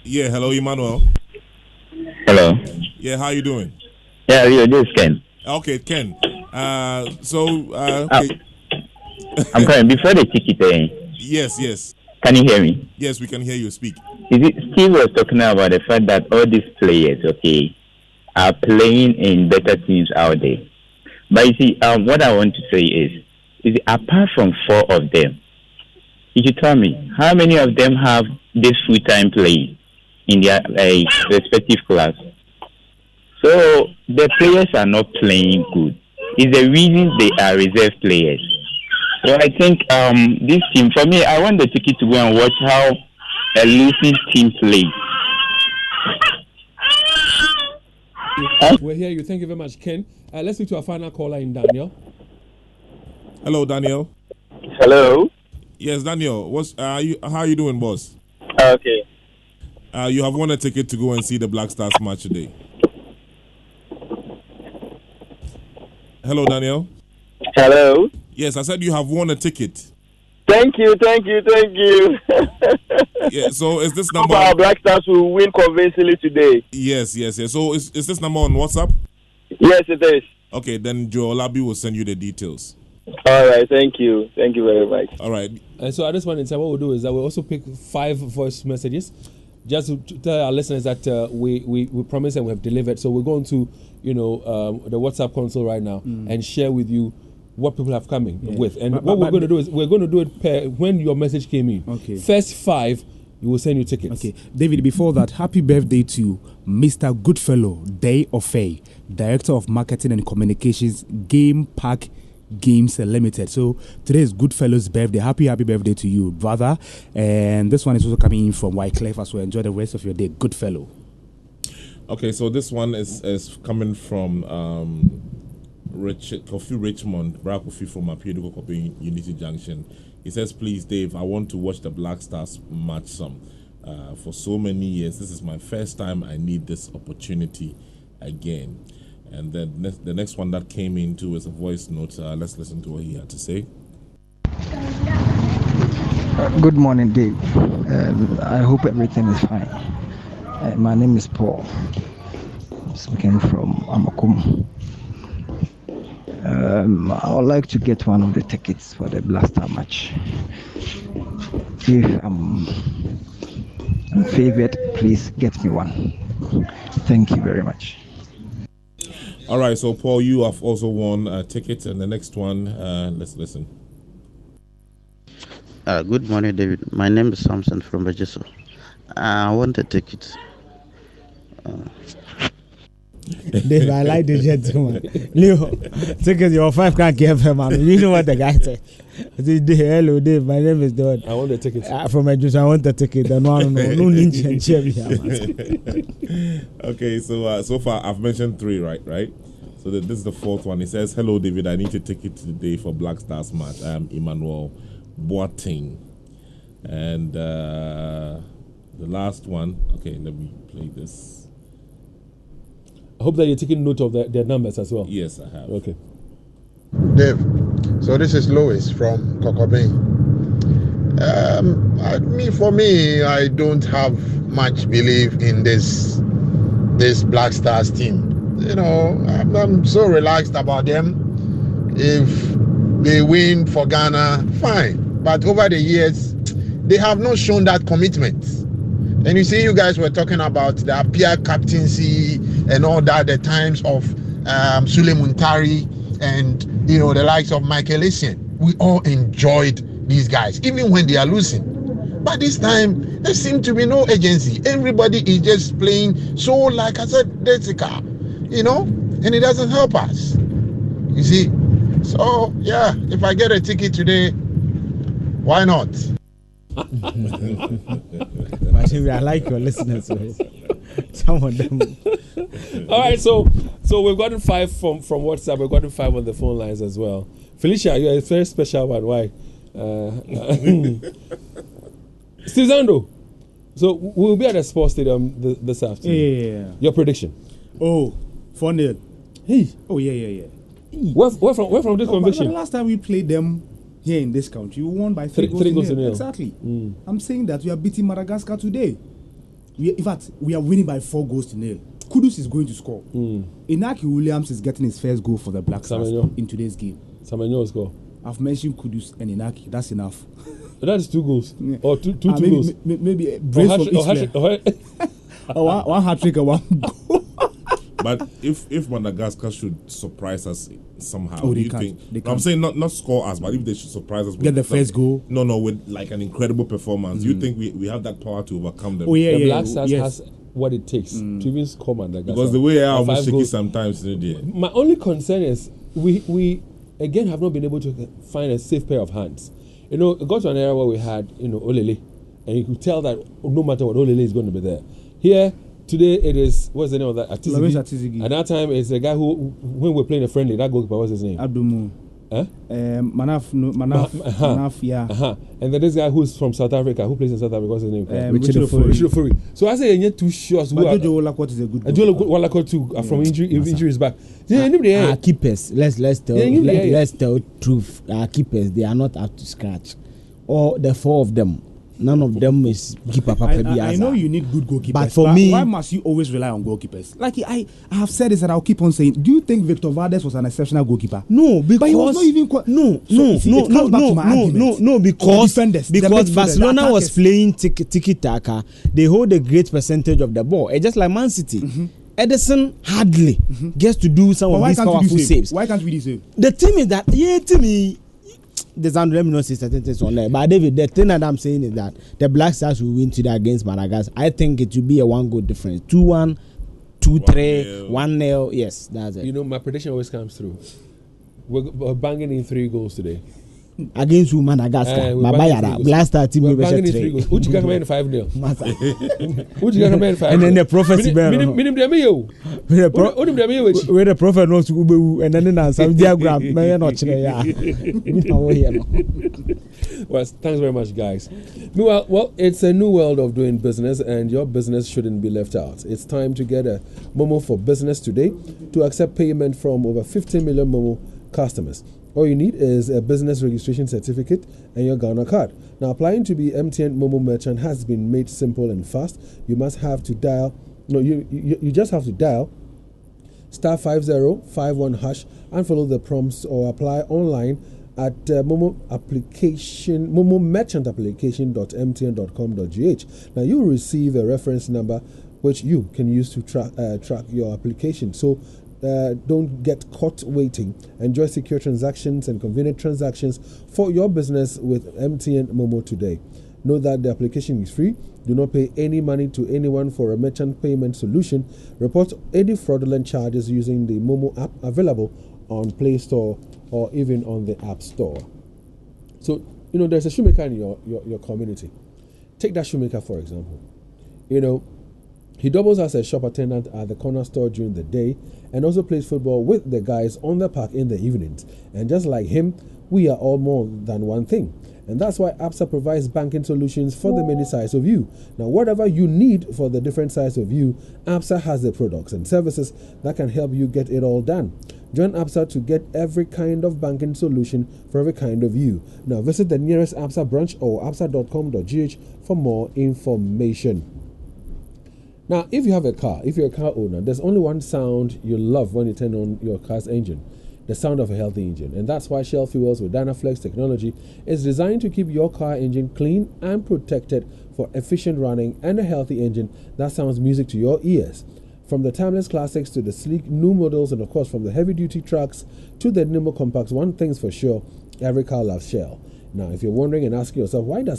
Yeah, hello, Emmanuel. Hello. Yeah, how you doing? Yeah, this is Ken. Okay, Ken. Okay. I'm calling before the ticket. Yes. Can you hear me? Yes, we can hear you speak. Steve was talking about the fact that all these players, are playing in better teams out there. But you see, what I want to say is apart from 4 of them, you should tell me how many of them have this full-time play in their respective class. So the players are not playing good. It's the reason they are reserve players. So I think this team, for me, I want the ticket to go and watch how a losing team plays. We'll hear you. Thank you very much, Ken. Let's speak to our final caller in Daniel. Hello, Daniel. Hello. Yes, Daniel. How are you doing, boss? Okay. You have won a ticket to go and see the Black Stars match today. Hello, Daniel. Hello. Yes, I said you have won a ticket. Thank you. Yeah. So is this number? Our Black Stars will win convincingly today. Yes. So is this number on WhatsApp? Yes, it is. Okay, then Joe Olabi will send you the details. All right. Thank you very much. All right. And so at this point in time, what we'll do is that we'll also pick 5 voice messages, just to tell our listeners that we promised and we have delivered. So we're going to, the WhatsApp console right now and share with you what people have coming with. And what we're going to do is we're going to do it per when your message came in. Okay. First 5, we will send you tickets. Okay, David, before that, happy birthday to Mr. Goodfellow Day Ofei, Director of Marketing and Communications, Game Park Games Limited. So today is Goodfellow's birthday. Happy birthday to you, brother. And this one is also coming in from Wycliffe as well. Enjoy the rest of your day, Goodfellow. Okay, so this one is coming from Kofi Richmond, Bra Kofi from Apiedo Kopi Unity Junction. He says, please, Dave, I want to watch the Black Stars match some. For so many years, this is my first time I need this opportunity again. And then the next one that came in too is a voice note. Let's listen to what he had to say. Good morning, Dave. I hope everything is fine. My name is Paul. I'm speaking from Amakum. I would like to get one of the tickets for the Black Star match. If I'm favored, please get me one. Thank you very much. All right, so Paul, you have also won a ticket, and the next one, let's listen. Good morning, David. My name is Samson from Bajiso. I want a ticket. Dave, I like the gentleman. Leo, tickets, your 5 can't give him, man. You know what the guy said. Hello, Dave. My name is Don. I want the ticket. From my juice, I want the ticket. No ninja and cherry. Okay, so far I've mentioned 3, right? So this is the 4th one. It says, hello, David. I need a ticket today for Black Stars match. I am Emmanuel Boateng. And the last one, okay, let me play this. I hope that you're taking note of their numbers as well. Yes, I have. Okay. Dave, so this is Louis from Kokobin. For me, I don't have much belief in this Black Stars team. I'm so relaxed about them. If they win for Ghana, fine. But over the years, they have not shown that commitment. And you see, you guys were talking about the Apia captaincy and all that, the times of Sule Muntari and, the likes of Michael Essien. We all enjoyed these guys, even when they are losing. But this time, there seems to be no agency. Everybody is just playing so, like I said, Jessica, and it doesn't help us. You see? So, yeah, if I get a ticket today, why not? I like your listeners. Some of them. All right, so we've gotten 5 from WhatsApp. We've gotten 5 on the phone lines as well. Felicia, you're a very special one. Why? Steve Zando. So we'll be at the sports stadium this afternoon. Yeah. Your prediction? Oh, 4-0. Hey. Oh, yeah. Where from this conviction? The last time we played them here in this country, we won by 3 goals to nil. Exactly. I'm saying that we are beating Madagascar today. In fact, we are winning by 4 goals to nil. Kudus is going to score. Inaki Williams is getting his first goal for the Black Stars in today's game. Samenyo will score. I've mentioned Kudus and Inaki. That's enough. That's 2 goals. Or two goals. Maybe a brace from each player. One hat-trick and 1 goal. But if Madagascar should surprise us somehow, do you you think? think? I'm saying not score us, but if they should surprise us, Get the first goal. No, with like an incredible performance, you think we have that power to overcome them? Oh yeah, the Black Stars has what it takes to even score Madagascar. Because the way I almost shake it sometimes, my only concern is we again have not been able to find a safe pair of hands. It got to an era where we had Olele, and you could tell that no matter what, Olele is going to be there. Here. Today it is, what's the name of that? Atizigi. Atizigi. At that time, it's the guy who, when we're playing a friendly, that goalkeeper, what's his name? Abdumu. Manaf, yeah. And then this guy who's from South Africa, who plays in South Africa, what's his name? Richard Ofori. So I say you need two shots. But Jojo Olakot is a good. Jojo Olakot too from injuries back. Our keepers, let's tell truth. Our keepers, they are not up to scratch. Or the four of them. None of them is keeper. I know you need good goalkeepers, but for me, why must you always rely on goalkeepers? Like I have said this, and I'll keep on saying. Do you think Victor Valdes was an exceptional goalkeeper? No, because but he was not even because Barcelona was playing tiki taka. They hold a great percentage of the ball. It's just like Man City. Edison hardly gets to do some of these powerful saves. Why can't we do save? The thing is that to me. Let me not say certain things on there, but David, the thing that I'm saying is that the Black Stars will win today against Madagascar. I think it will be a 1-goal difference, 2-1, 2-3, 1-0. Yes, that's it. You know, my prediction always comes through. We're banging in 3 goals today. Against who? Madagascar. Black Star team will be 3 goals. Uchi can come in 5-0. Uchi can come in 5-0. And then the prophecy. Minim de me yo. Where the prophet knows to go and then some diagram. Well, thanks very much, guys. Well, it's a new world of doing business, and your business shouldn't be left out. It's time to get a Momo for Business today to accept payment from over 15 million Momo customers. All you need is a business registration certificate and your Ghana card. Now, applying to be MTN Momo merchant has been made simple and fast. You just have to dial *5051# and follow the prompts, or apply online at momomerchantapplication.mtn.com.gh. Now, you will receive a reference number which you can use to track your application. So don't get caught waiting. Enjoy secure transactions and convenient transactions for your business with MTN Momo today. Know that the application is free. Do not pay any money to anyone for a merchant payment solution. Report any fraudulent charges using the Momo app, available on Play Store or even on the App Store. So, there's a shoemaker in your community. Take that shoemaker, for example. He doubles as a shop attendant at the corner store during the day and also plays football with the guys on the park in the evenings. And just like him, we are all more than one thing. And that's why ABSA provides banking solutions for the many sides of you. Now, whatever you need for the different sides of you, ABSA has the products and services that can help you get it all done. Join ABSA to get every kind of banking solution for every kind of you. Now, visit the nearest ABSA branch or absa.com.gh for more information. Now, if you have a car, if you're a car owner, there's only one sound you love when you turn on your car's engine: the sound of a healthy engine. And that's why Shell Fuels with Dynaflex technology is designed to keep your car engine clean and protected for efficient running and a healthy engine that sounds music to your ears. From the timeless classics to the sleek new models, and of course from the heavy-duty trucks to the nimble compacts, one thing's for sure: every car loves Shell. Now, if you're wondering and asking yourself, why do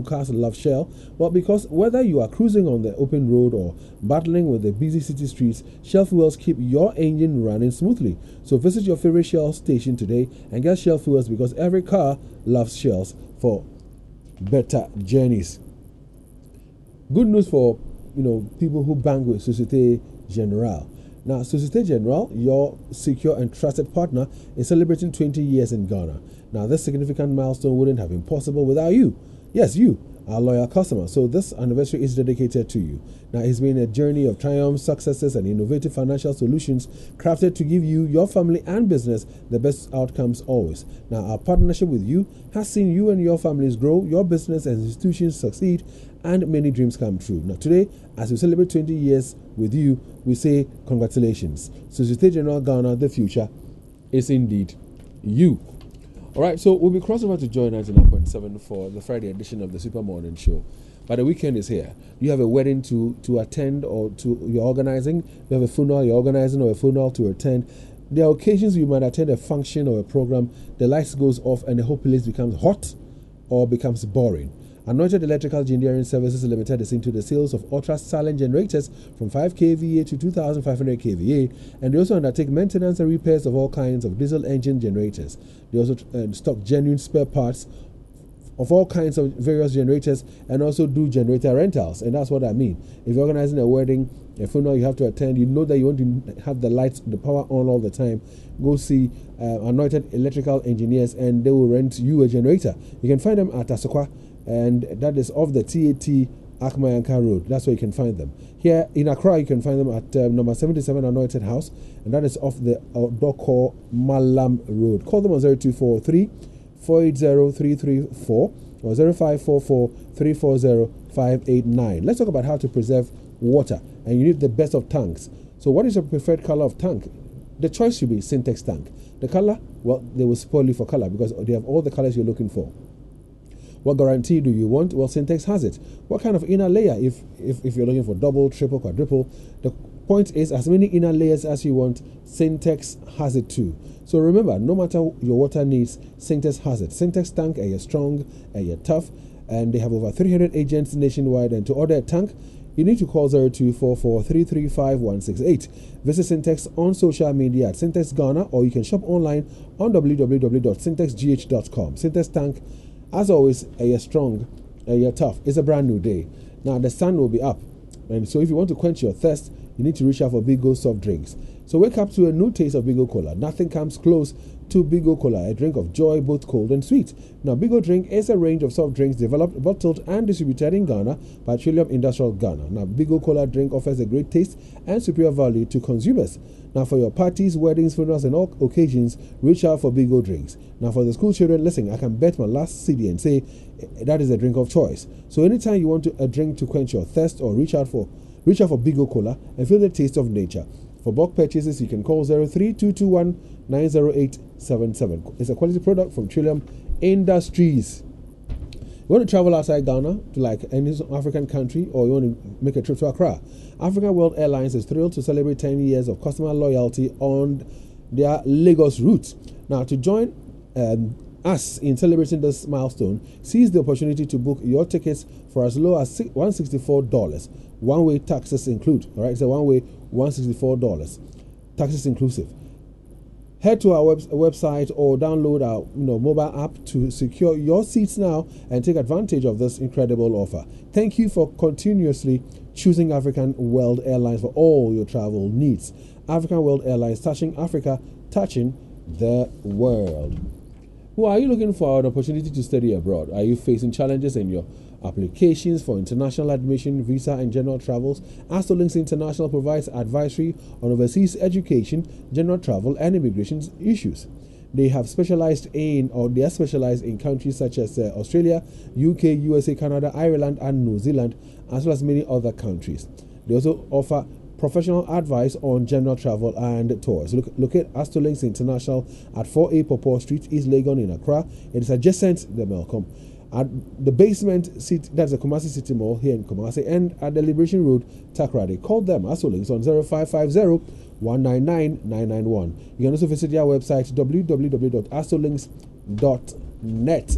cars love Shell? Well, because whether you are cruising on the open road or battling with the busy city streets, Shell Fuels keep your engine running smoothly. So visit your favorite Shell station today and get Shell Fuels, because every car loves Shells for better journeys. Good news for people who bank with Societe Generale. Now, Societe Generale, your secure and trusted partner, is celebrating 20 years in Ghana. Now, this significant milestone wouldn't have been possible without you. Yes, you, our loyal customer. So this anniversary is dedicated to you. Now, it's been a journey of triumphs, successes, and innovative financial solutions crafted to give you, your family, and business the best outcomes always. Now, our partnership with you has seen you and your families grow, your business and institutions succeed, and many dreams come true. Now, today, as we celebrate 20 years with you, we say congratulations. Societe Generale Ghana, the future is indeed you. All right, so we'll be crossing over to Joy 99.7 for the Friday edition of the Super Morning Show. But the weekend is here. You have a wedding to attend, or you're organizing. You have a funeral you're organizing, or a funeral to attend. There are occasions you might attend a function or a program. The lights goes off and the whole place becomes hot or becomes boring. Anointed Electrical Engineering Services Limited is into the sales of ultra-silent generators from 5 kVA to 2,500 kVA, and they also undertake maintenance and repairs of all kinds of diesel engine generators. They also stock genuine spare parts of all kinds of various generators and also do generator rentals. And that's what I mean. If you're organizing a wedding, a funeral you have to attend, you know that you want to have the lights, the power on all the time, go see Anointed Electrical Engineers and they will rent you a generator. You can find them at Asokwa, and that is off the TAT Akmayanka Road. That's where you can find them. Here in Accra, you can find them at number 77 Anointed House, and that is off the Doko Malam Road. Call them on 0243 480 334 or 0544 340 589. Let's talk about how to preserve water, and you need the best of tanks. So what is your preferred color of tank? The choice should be Syntex tank. The color, well, they will spoil you for color because they have all the colors you're looking for. What guarantee do you want? Well, Syntex has it. What kind of inner layer? If you're looking for double, triple, quadruple, the point is as many inner layers as you want, Syntex has it too. So remember, no matter your water needs, Syntex has it. Syntex tank, you're strong, you're tough, and they have over 300 agents nationwide. And to order a tank, you need to call 0244 335 168. Visit Syntex on social media at Syntex Ghana, or you can shop online on www.syntexgh.com. Syntex tank, as always, you're strong, you're tough. It's a brand new day. Now the sun will be up, and so if you want to quench your thirst, you need to reach out for Bigo soft drinks. So wake up to a new taste of Bigo Cola. Nothing comes close to Bigo Cola, a drink of joy, both cold and sweet. Now Bigo Drink is a range of soft drinks developed, bottled, and distributed in Ghana by Trillium Industrial Ghana. Now Bigo Cola drink offers a great taste and superior value to consumers. Now for your parties, weddings, funerals, and all occasions, reach out for Bigo drinks. Now for the school children, listen, I can bet my last CD and say that is a drink of choice. So anytime you want a drink to quench your thirst, or reach out for Bigo Cola and feel the taste of nature. For bulk purchases, you can call 03-221 90877. It's a quality product from Trillium Industries. You want to travel outside Ghana to like any African country, or you want to make a trip to Accra? African World Airlines is thrilled to celebrate 10 years of customer loyalty on their Lagos route. Now, to join us in celebrating this milestone, seize the opportunity to book your tickets for as low as $164. One-way taxes include. All right, it's a one-way $164, taxes inclusive. Head to our website or download our mobile app to secure your seats now and take advantage of this incredible offer. Thank you for continuously choosing African World Airlines for all your travel needs. African World Airlines, touching Africa, touching the world. Well, are you looking for an opportunity to study abroad? Are you facing challenges in your applications for international admission, visa, and general travels? Astrolinks International provides advisory on overseas education, general travel, and immigration issues. They are specialized in countries such as Australia, UK, USA, Canada, Ireland, and New Zealand, as well as many other countries. They also offer professional advice on general travel and tours. Locate Astrolinks International at 4A Popo Street, East Legon in Accra. It is adjacent to the Melcom. At the basement seat, that's the Kumasi City Mall here in Kumasi, and at the Liberation Road, Takrady. Call them, Astrolinks, on 0550 199 991. You can also visit their website, www.astrolinks.net.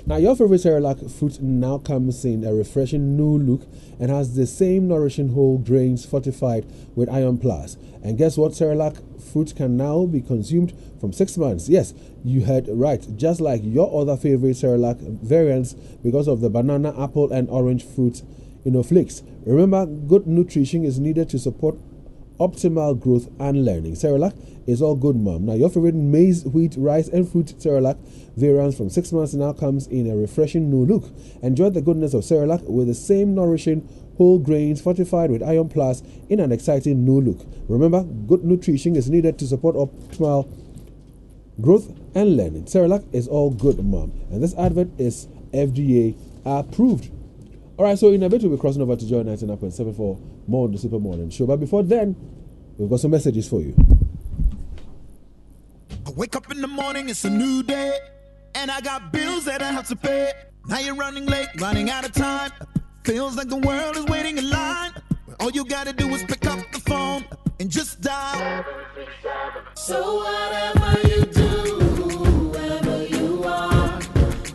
Now, your favorite Cerelac fruit now comes in a refreshing new look and has the same nourishing whole grains fortified with Iron Plus. And guess what? Cerelac fruit can now be consumed from 6 months. Yes, you heard right. Just like your other favorite Cerelac variants, because of the banana, apple, and orange fruit, flakes. Remember, good nutrition is needed to support optimal growth and learning. Cerelac is all good, mom. Now, your favorite maize, wheat, rice, and fruit Cerelac variants from 6 months now comes in a refreshing new look. Enjoy the goodness of Cerelac with the same nourishing whole grains fortified with Iron Plus in an exciting new look. Remember, good nutrition is needed to support optimal growth and learning. Cerelac is all good, mom. And this advert is FDA approved. All right, so in a bit we'll be crossing over to Joy 99.7 for more on the Super Morning Show. But before then, we've got some messages for you. I wake up in the morning, it's a new day, and I got bills that I have to pay. Now you're running late, running out of time. Feels like the world is waiting in line. All you gotta do is pick up the phone and just dial. So whatever you do, whoever you are,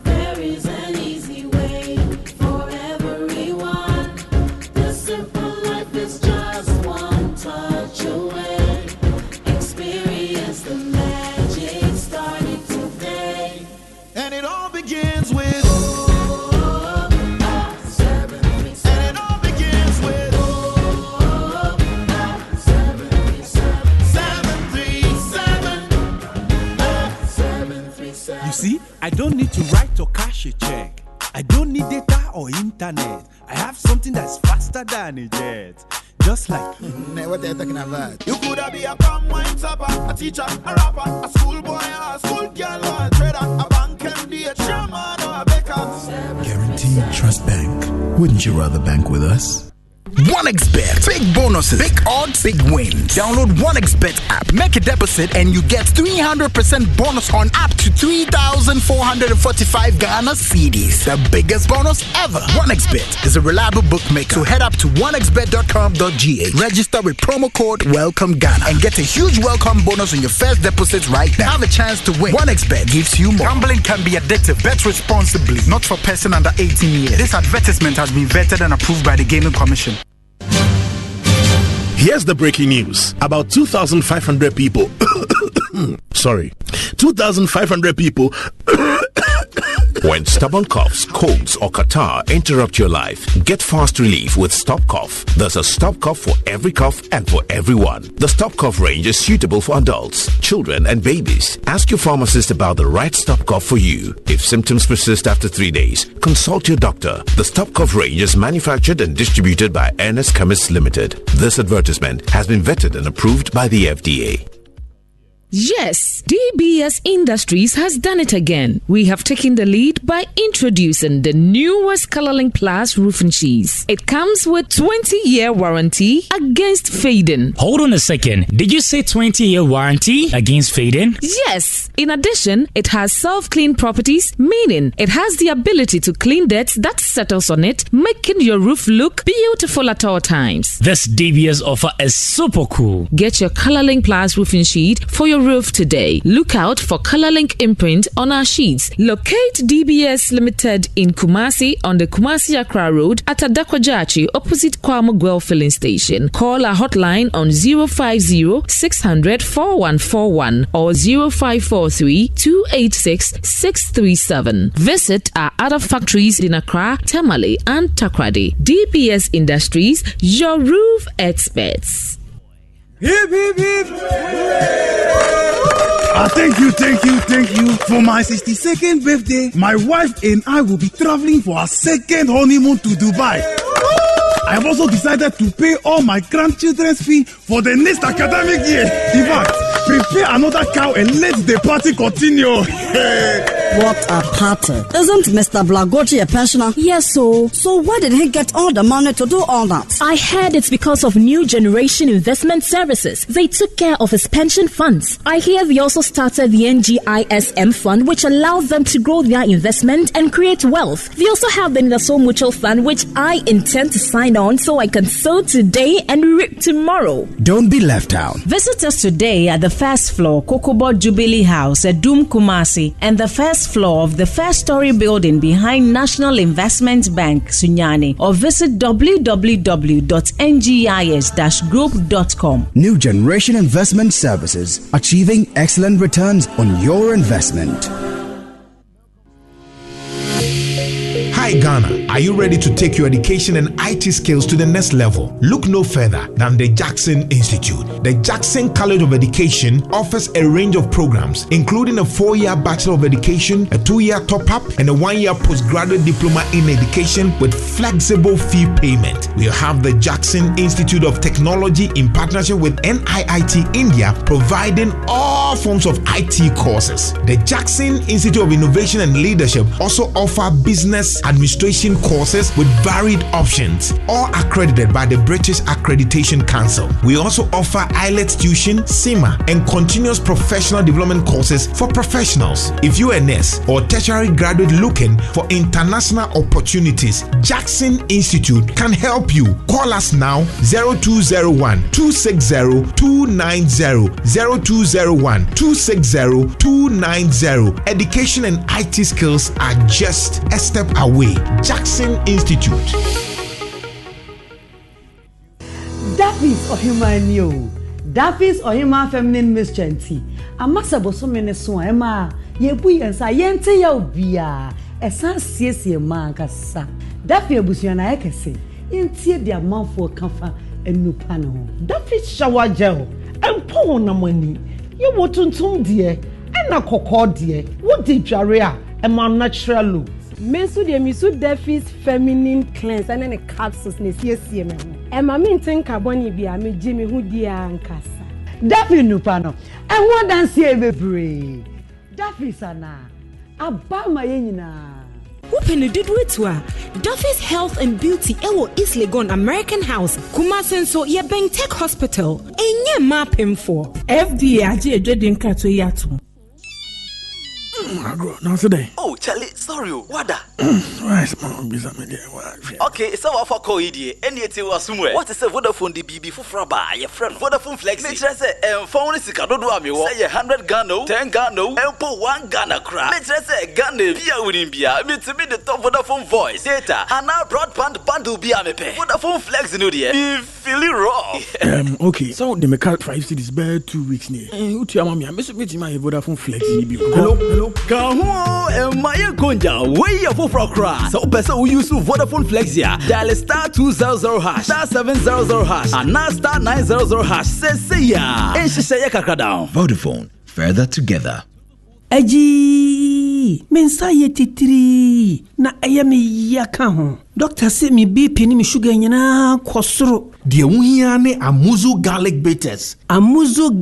there is an easy way for everyone. The simple life is just one touch away. Experience the magic starting today. And it all all begins with 737. And it all begins with 737. You see, I don't need to write or cash a check. I don't need data or internet. I have something that's faster than a jet. Just like what they're talking about. You could be a palm wine tapper, a teacher, a rapper, a schoolboy, a school girl, or a trader, a bank MD, a chairman, or a baker. Guaranteed Trust Bank. Wouldn't you rather bank with us? 1xBet. Big bonuses, big odds, big wins. Download 1xBet app, make a deposit, and you get 300% bonus on up to 3,445 Ghana cedis. The biggest bonus ever. 1xBet is a reliable bookmaker. So head up to 1xBet.com.gh. Register with promo code Welcome Ghana and get a huge welcome bonus on your first deposit right now. Have a chance to win. 1xBet gives you more. Gambling can be addictive. Bet responsibly. Not for person under 18 years. This advertisement has been vetted and approved by the Gaming Commission. Here's the breaking news. About 2,500 people 2,500 people When stubborn coughs, colds, or catarrh interrupt your life, get fast relief with Stop Cough. There's a Stop Cough for every cough and for everyone. The Stop Cough range is suitable for adults, children, and babies. Ask your pharmacist about the right Stop Cough for you. If symptoms persist after 3 days, consult your doctor. The Stop Cough range is manufactured and distributed by Ernest Chemists Limited. This advertisement has been vetted and approved by the FDA. Yes, DBS Industries has done it again. We have taken the lead by introducing the newest Colorlink Plus roofing sheets. It comes with 20-year warranty against fading. Hold on a second. Did you say 20-year warranty against fading? Yes. In addition, it has self-clean properties, meaning it has the ability to clean dirt that settles on it, making your roof look beautiful at all times. This DBS offer is super cool. Get your Colorlink Plus roofing sheet for your roof today. Look out for Colorlink imprint on our sheets. Locate DBS Limited in Kumasi on the Kumasi Accra Road at Adakwajachi opposite Kwamo Guel filling station. Call our hotline on 050-600-4141 or 0543-286-637. Visit our other factories in Accra, Tamale and Takrady. DBS Industries, your roof experts. Hip, hip, hip. Thank you for my 62nd birthday. My wife and I will be traveling for our second honeymoon to Dubai. I have also decided to pay all my grandchildren's fee for the next academic year. In fact, prepare another cow and let the party continue. What a party. Isn't Mr. Blagoji a pensioner? Yes, so where did he get all the money to do all that? I heard it's because of New Generation Investment Services. They took care of his pension funds. I hear they also started the NGISM fund, which allows them to grow their investment and create wealth. They also have the Naso Mutual Fund, which I intend to sign on so I can sow today and reap tomorrow. Don't be left out. Visit us today at the first floor, Kokobo Jubilee House at Doom Kumasi, and the first floor of the first story building behind National Investment Bank, Sunyani, or visit www.ngis-group.com. New Generation Investment Services, achieving excellent returns on your investment. Hi Ghana, are you ready to take your education and IT skills to the next level? Look no further than the Jackson Institute. The Jackson College of Education offers a range of programs, including a 4-year Bachelor of Education, a 2-year top-up, and a 1-year postgraduate diploma in education with flexible fee payment. We have the Jackson Institute of Technology in partnership with NIIT India, providing all forms of IT courses. The Jackson Institute of Innovation and Leadership also offer business administration courses with varied options, all accredited by the British Accreditation Council. We also offer IELTS tuition, CIMA, and continuous professional development courses for professionals. If you're a nurse or tertiary graduate looking for international opportunities, Jackson Institute can help you. Call us now 0201-260-290, 0201-260-290. Education and IT skills are just a step away. Jackson Institute. Daffy's Ohima Daffy's Ohima Feminine Miss Chanty. A massive so many so Emma. yebu yensa yente ya obia esa siesie mankasa dafi abusuan na yekese yentie dia manfo kafa enupa no ho dafi shower gel empo na mani ye wotuntum de ena kokko de wo di dware a ema natural look Mensu de misu Defis feminine cleanse and the capsules ne siesie me ho. E ma me nten carbon bia me gye me hu dia nkasa. Dafi nupa no. E ho dance e bebre. Dafi sana. Aba ma ye nyina. Open did to Duffy's Health and Beauty Ewo East Legon American House Kumasi so ye Bank Tech Hospital enye map him for FDA aje edwedin krato yato. Now today. Oh, Charlie, sorry, what? Right, man, busy me there. Okay, so what for call idiot? Any it was somewhere. What is a Vodafone DBB for Fraba? Your friend Vodafone Flex. Make sure say phone is Sikado do ami. Say 100 Ghana, 10 Ghana, and put 1 Ghana crap. Make sure say Ghana via within bia. Me to me the top Vodafone voice data and now broadband bundle bia me pay. Vodafone Flex no dear. Me feeling raw. Okay, so the make 5 cities bear 2 weeks near. Who tell me? I miss meeting my Vodafone Flex. Hello. Kaho Maya Konja, way of Frokra. So, person who use Vodafone Flexia, dial star 200 hash, star 700 hash, and now star 900 hash. Say ya, and she say down. Vodafone, further together. Aji, mensa ye titiri na ayami yaka ho. Doctor say me BP ni me sugar nyina kwosoro. Die wo hia ne Amuzu garlic bitters. Amuzu garlic